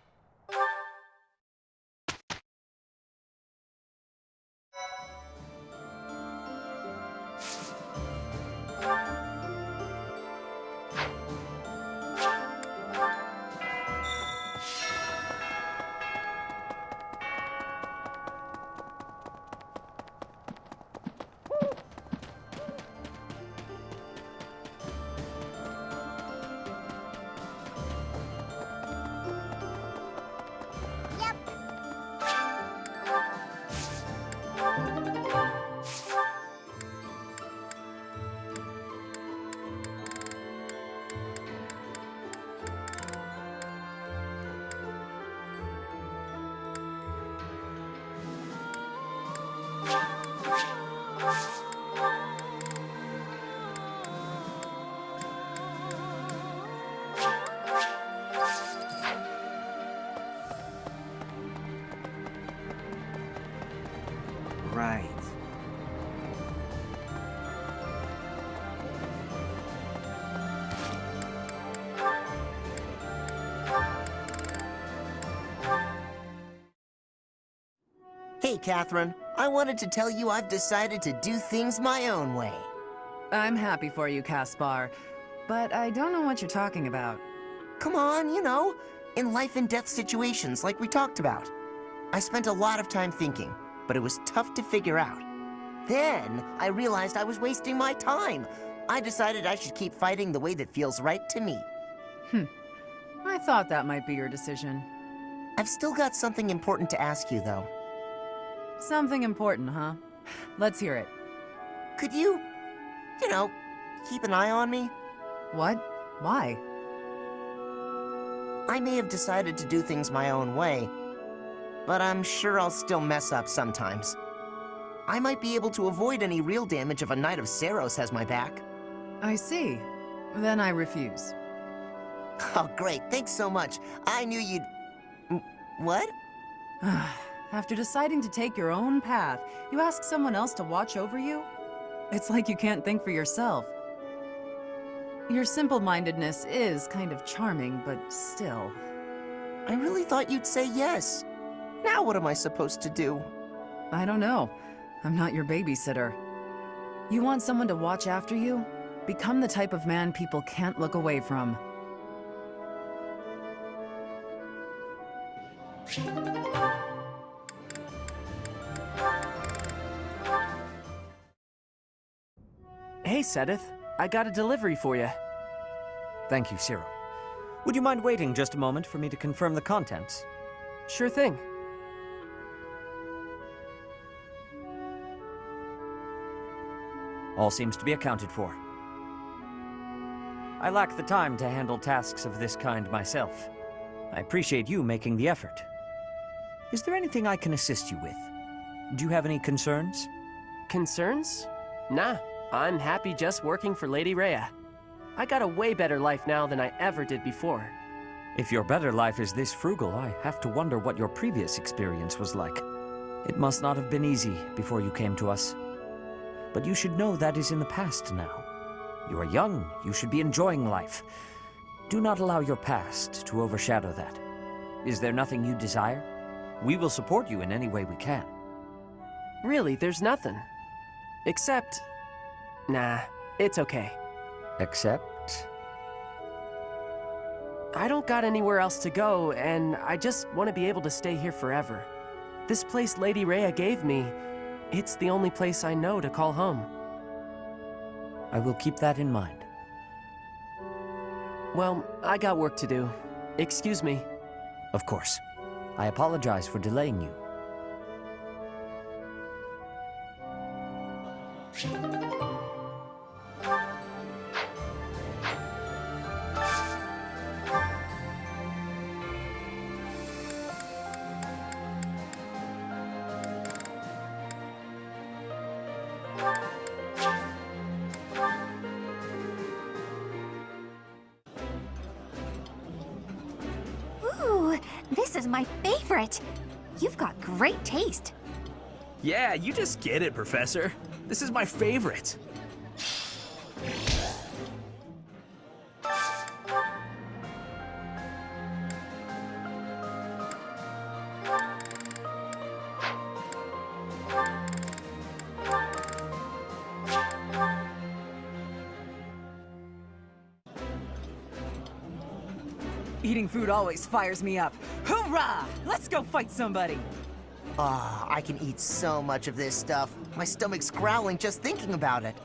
Right. Hey, Catherine. I wanted to tell you I've decided to do things my own way. I'm happy for you, Caspar, but I don't know what you're talking about. Come on, you know, in life and death situations like we talked about. I spent a lot of time thinking, but it was tough to figure out. Then I realized I was wasting my time. I decided I should keep fighting the way that feels right to me. I thought that might be your decision. I've still got something important to ask you, though. Something important, huh? Let's hear it. Could you, keep an eye on me? What? Why? I may have decided to do things my own way, but I'm sure I'll still mess up sometimes. I might be able to avoid any real damage if a Knight of Saros has my back. I see. Then I refuse. Oh, great. Thanks so much. I knew you'd... What? After deciding to take your own path, you ask someone else to watch over you? It's like you can't think for yourself. Your simple-mindedness is kind of charming, but still. I really thought you'd say yes. Now what am I supposed to do? I don't know. I'm not your babysitter. You want someone to watch after you? Become the type of man people can't look away from. Hey, Sedith. I got a delivery for you. Thank you, Cyril. Would you mind waiting just a moment for me to confirm the contents? Sure thing. All seems to be accounted for. I lack the time to handle tasks of this kind myself. I appreciate you making the effort. Is there anything I can assist you with? Do you have any concerns? Concerns? Nah, I'm happy just working for Lady Rhea. I got a way better life now than I ever did before. If your better life is this frugal, I have to wonder what your previous experience was like. It must not have been easy before you came to us. But you should know that is in the past now. You are young, you should be enjoying life. Do not allow your past to overshadow that. Is there nothing you desire? We will support you in any way we can. Really, there's nothing. Except... Nah, it's okay. Except? I don't got anywhere else to go, and I just want to be able to stay here forever. This place Lady Rhea gave me, it's the only place I know to call home. I will keep that in mind. Well, I got work to do. Excuse me. Of course. I apologize for delaying you. Ooh, this is my favorite. You've got great taste. Yeah, you just get it, Professor. This is my favorite. Eating food always fires me up. Hoorah! Let's go fight somebody! Ah, I can eat so much of this stuff. My stomach's growling just thinking about it.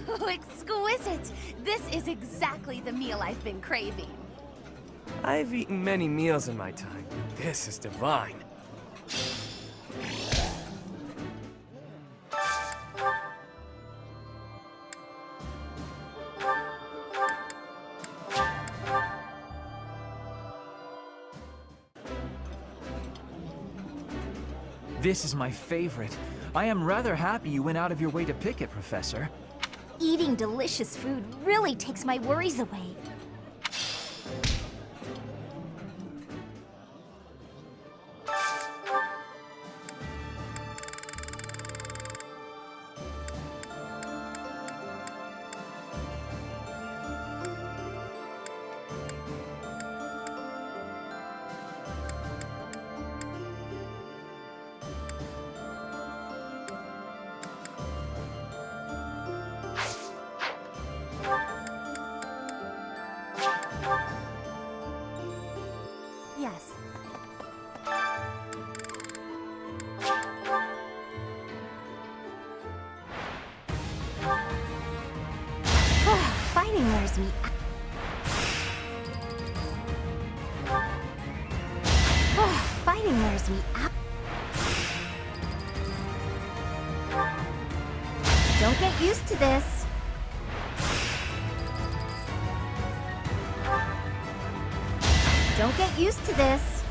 Oh, exquisite! This is exactly the meal I've been craving. I've eaten many meals in my time. This is divine. This is my favorite. I am rather happy you went out of your way to pick it, Professor. Eating delicious food really takes my worries away. Yes. Fighting wears me out. Fighting wears me out. Don't get used to this. Don't get used to this.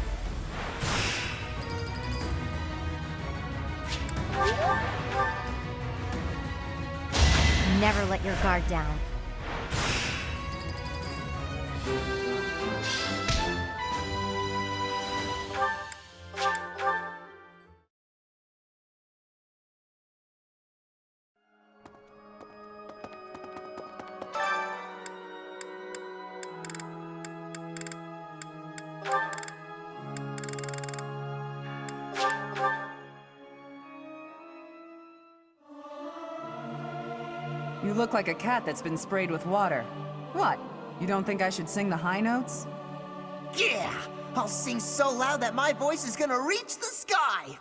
Never let your guard down. You look like a cat that's been sprayed with water. What? You don't think I should sing the high notes? Yeah! I'll sing so loud that my voice is gonna reach the sky!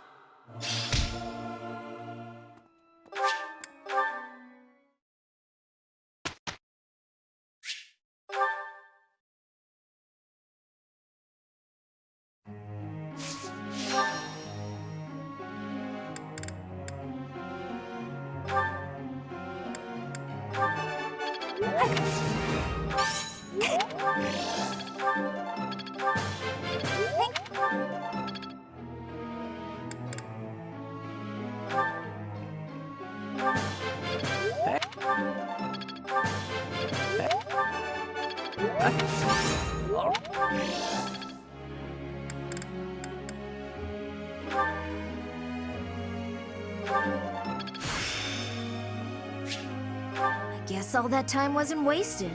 I guess all that time wasn't wasted.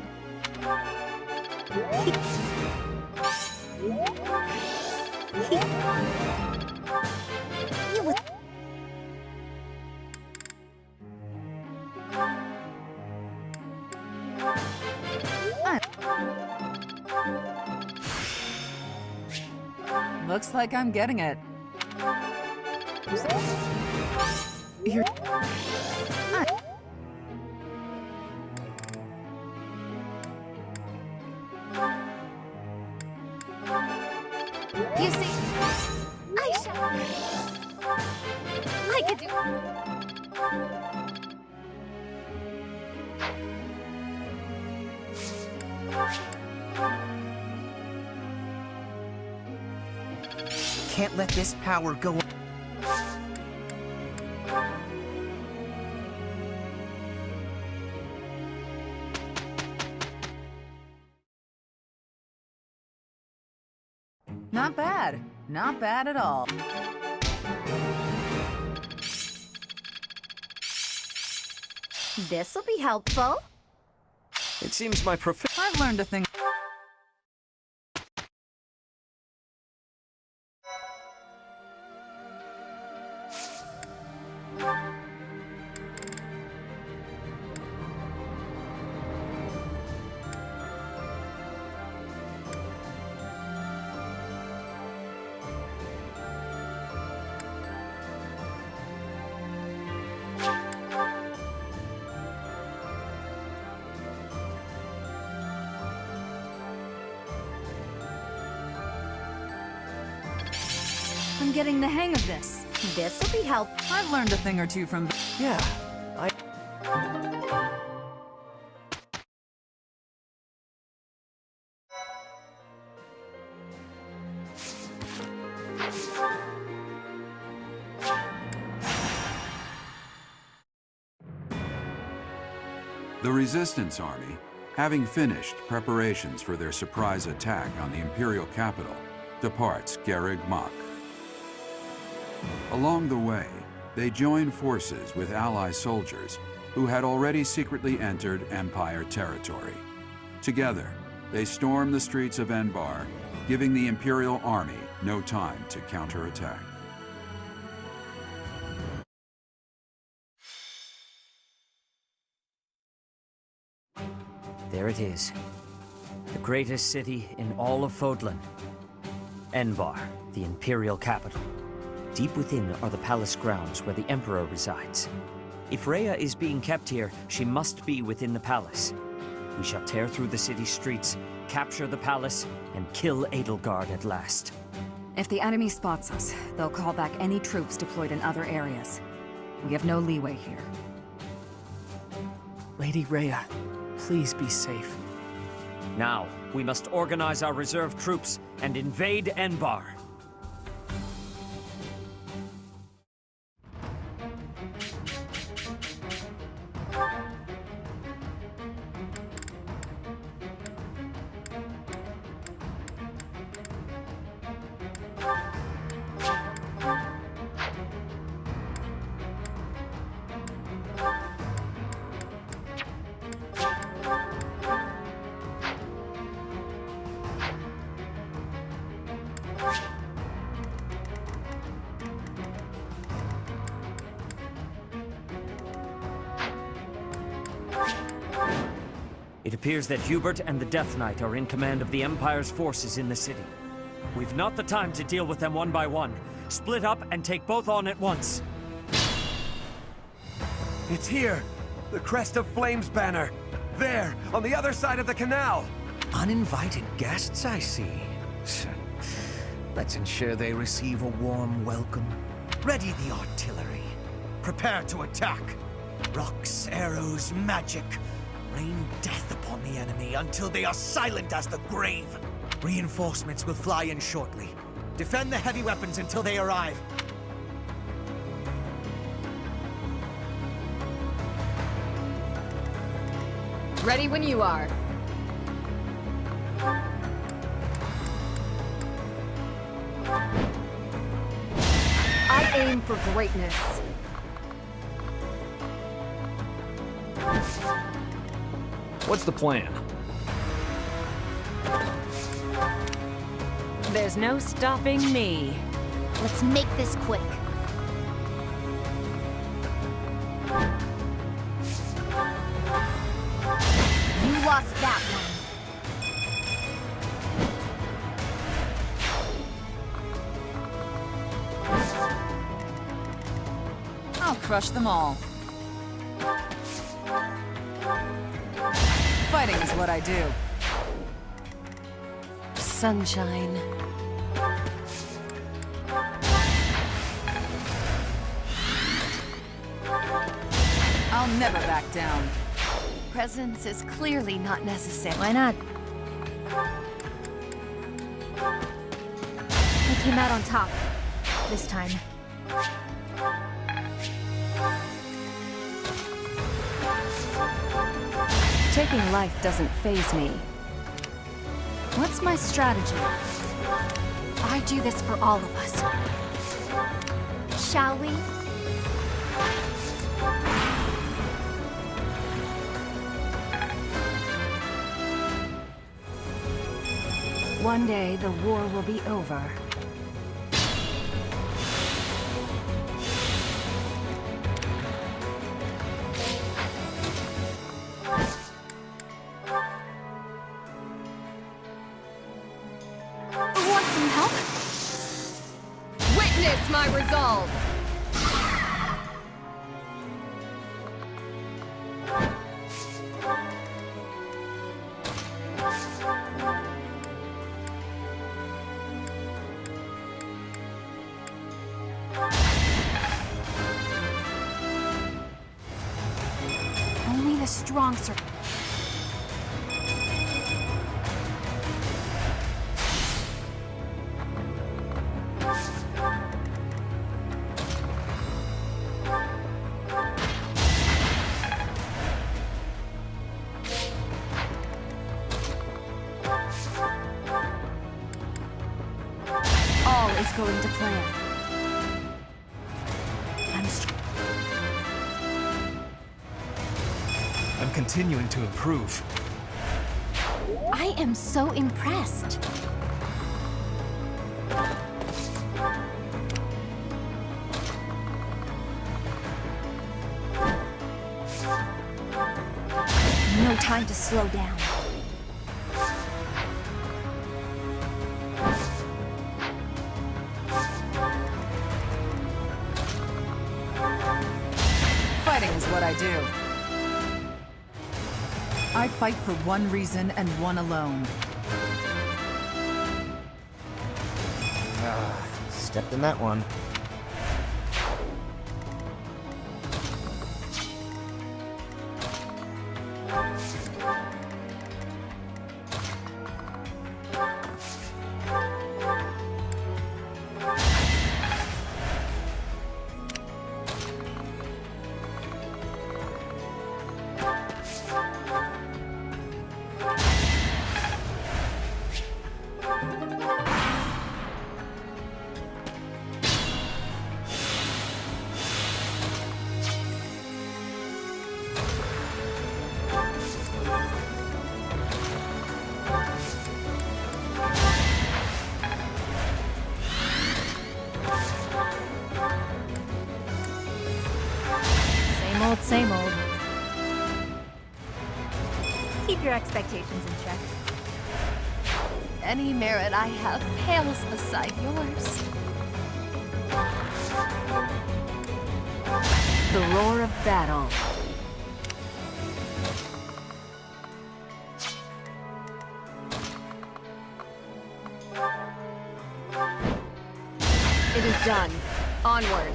You was... Looks like I'm getting it. You're... You see, I could do... Can't let this power go. Not bad. Not bad at all. This'll be helpful. It seems my I've learned a thing. I'm getting the hang of this. This'll be helpful. I've learned a thing or two from... Yeah, The Resistance Army, having finished preparations for their surprise attack on the Imperial Capital, departs Garreg Mach. Along the way, they join forces with ally soldiers who had already secretly entered Empire territory. Together, they storm the streets of Enbarr, giving the Imperial Army no time to counterattack. there it is. The greatest city in all of Fodlan. Enbarr, the Imperial Capital. Deep within are the palace grounds where the Emperor resides. If Rhea is being kept here, she must be within the palace. We shall tear through the city streets, capture the palace, and kill Edelgard at last. If the enemy spots us, they'll call back any troops deployed in other areas. We have no leeway here. Lady Rhea, please be safe. Now, we must organize our reserve troops and invade Enbarr. It appears that Hubert and the Death Knight are in command of the Empire's forces in the city. We've not the time to deal with them one by one. Split up and take both on at once. It's here! The Crest of Flames banner! There, on the other side of the canal! Uninvited guests, I see. Let's ensure they receive a warm welcome. Ready the artillery. Prepare to attack. Rocks, arrows, magic. Rain death upon the enemy until they are silent as the grave. Reinforcements will fly in shortly. Defend the heavy weapons until they arrive. Ready when you are. I aim for greatness. What's the plan? There's no stopping me. Let's make this quick. You lost that one. I'll crush them all. Fighting is what I do. Sunshine. I'll never back down. Presence is clearly not necessary. Why not? We came out on top. This time. Taking life doesn't faze me. What's my strategy? I do this for all of us. Shall we? One day, the war will be over. Want some help? Witness my resolve! Only the strong survive. All is going to plan. I'm continuing to improve. I am so impressed. No time to slow down. Fighting is what I do. I fight for one reason and one alone. Stepped in that one. keep your expectations in check. Any merit I have pales beside yours. The roar of battle. It is done. Onward.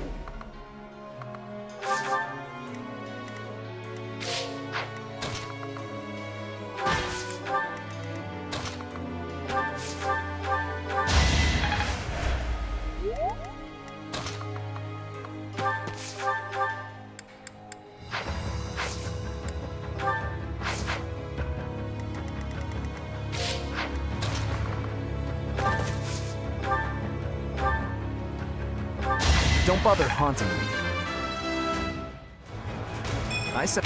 Don't bother haunting me. I said...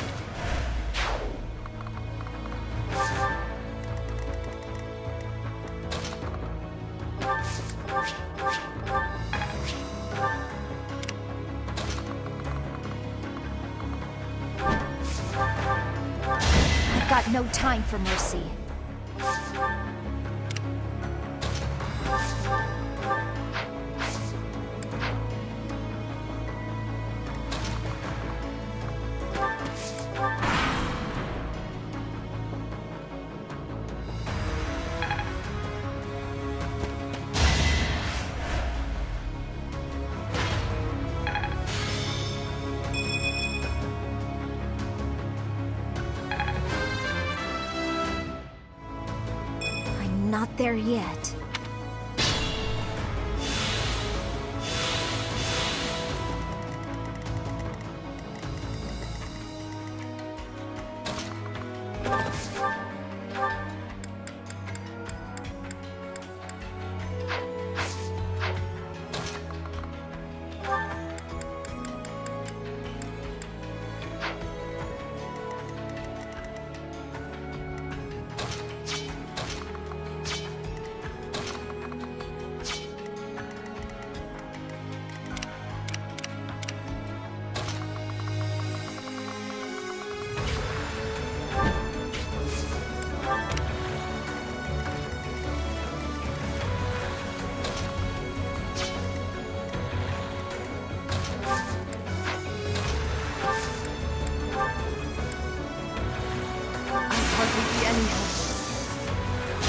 I've got no time for mercy. Not there yet.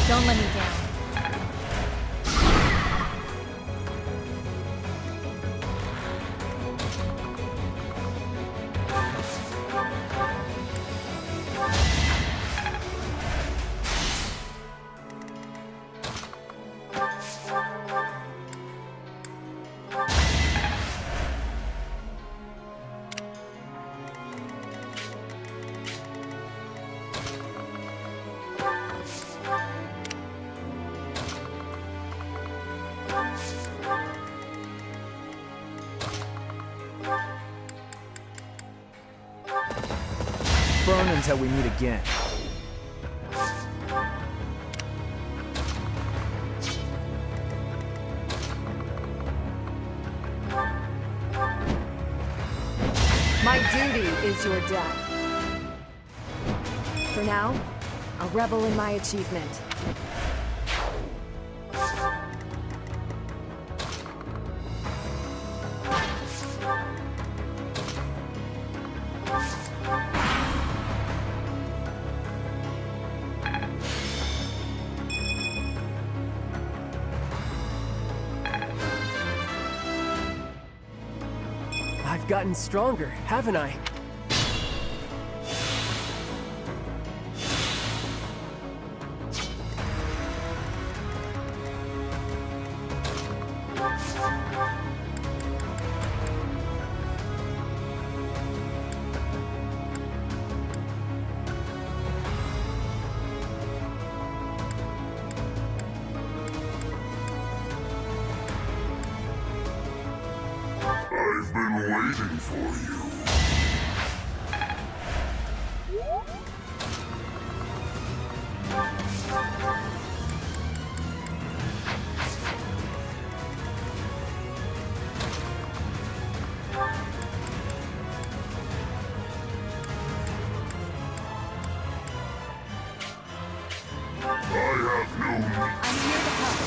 Don't let me down. Burn until we meet again. My duty is your death. For now, I'll revel in my achievement. I've gotten stronger, haven't I? I've been waiting for you. I'm here to help.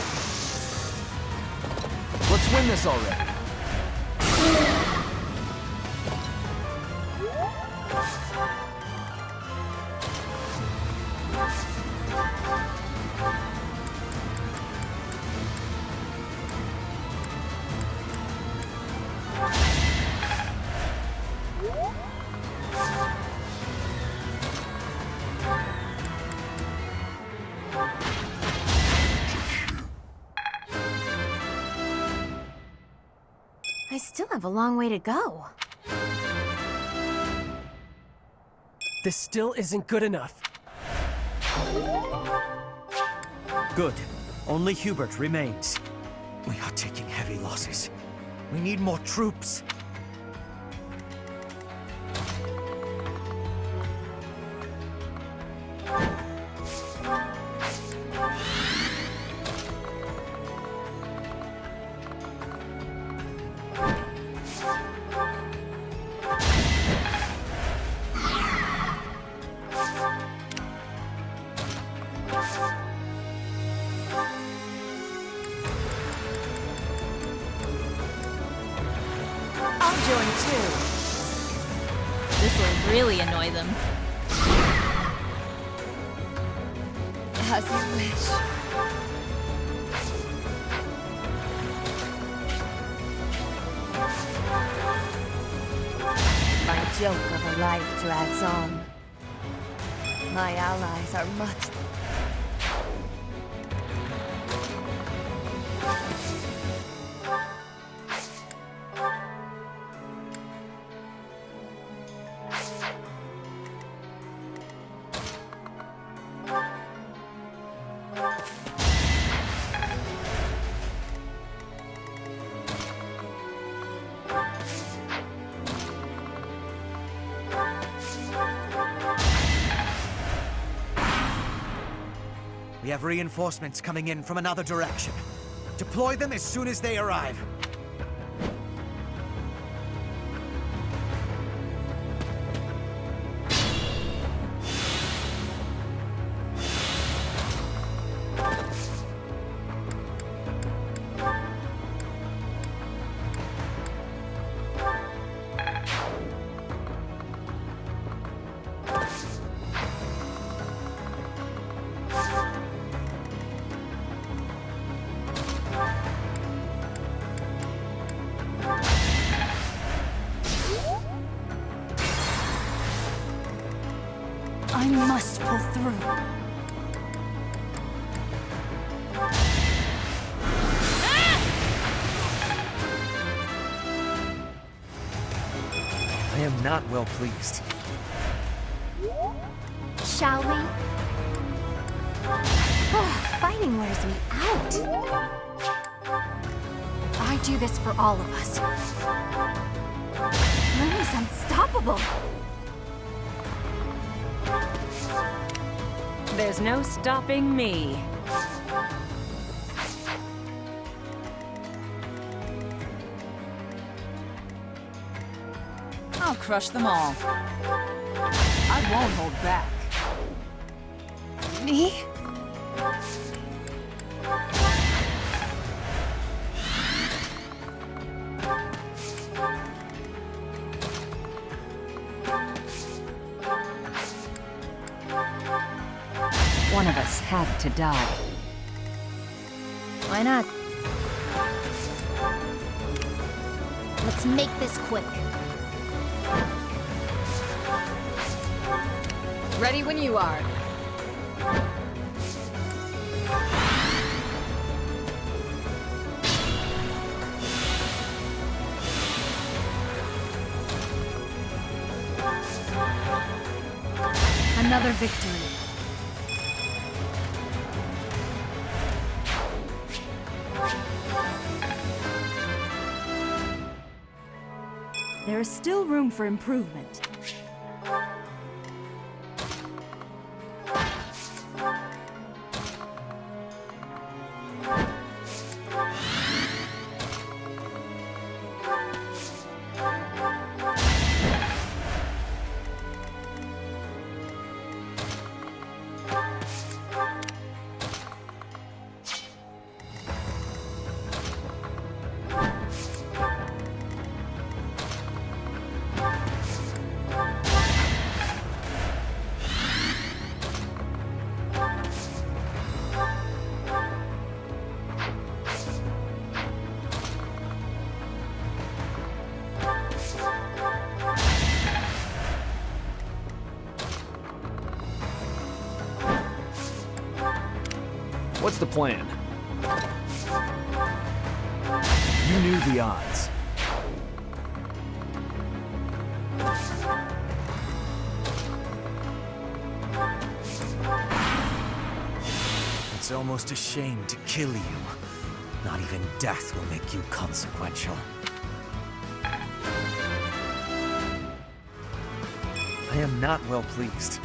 Let's win this already. I still have a long way to go. This still isn't good enough. Good. Only Hubert remains. We are taking heavy losses. We need more troops. I'll join too. This'll really annoy them. As you wish. My joke of a life drags on. My allies are much... We have reinforcements coming in from another direction. Deploy them as soon as they arrive. I must pull through. I am not well pleased. Shall we? Fighting wears me out. I do this for all of us. Rhea's unstoppable. There's no stopping me. I'll crush them all. I won't hold back. Me? One of us had to die. Why not? Let's make this quick. Ready when you are. Another victory. There is still room for improvement. What's the plan? You knew the odds. It's almost a shame to kill you. Not even death will make you consequential. I am not well pleased.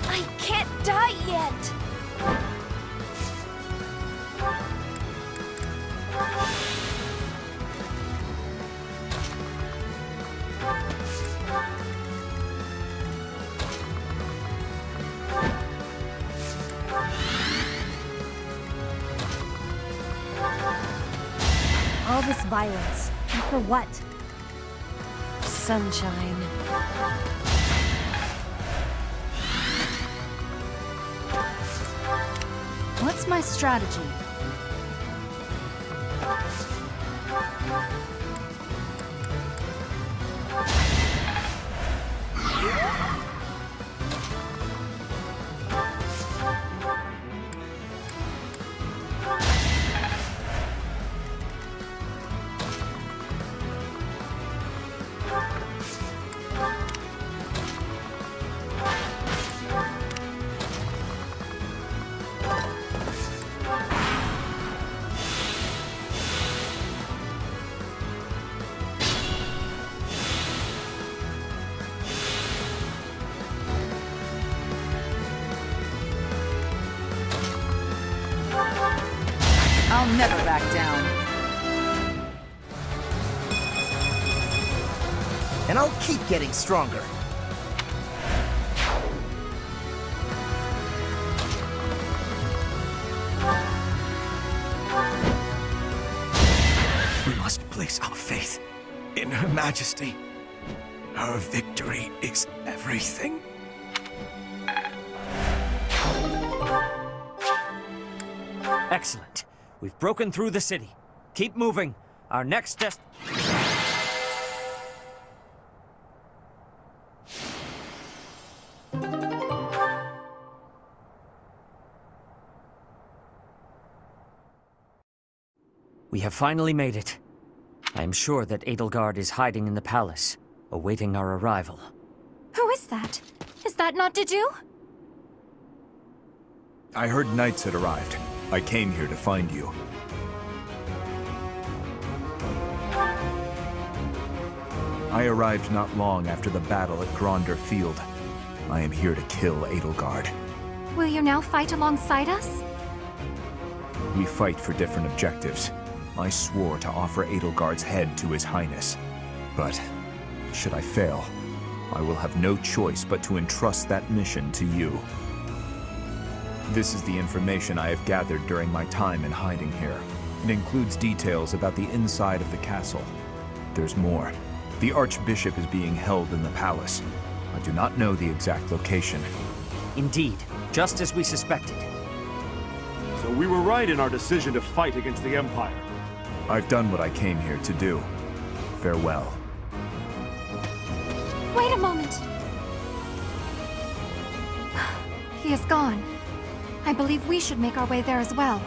I can't die yet! All this violence. And for what? Sunshine. What's my strategy? I'll never back down. And I'll keep getting stronger. We must place our faith in Her Majesty. Her victory is everything. Excellent. We've broken through the city. Keep moving. Our next We have finally made it. I am sure that Edelgard is hiding in the palace, awaiting our arrival. Who is that? Is that not Dedu? I heard knights had arrived. I came here to find you. I arrived not long after the battle at Gronder Field. I am here to kill Edelgard. Will you now fight alongside us? We fight for different objectives. I swore to offer Edelgard's head to His Highness. But, should I fail, I will have no choice but to entrust that mission to you. This is the information I have gathered during my time in hiding here. It includes details about the inside of the castle. There's more. The archbishop is being held in the palace. I do not know the exact location. Indeed, just as we suspected. So we were right in our decision to fight against the Empire. I've done what I came here to do. Farewell. Wait a moment! He is gone. I believe we should make our way there as well.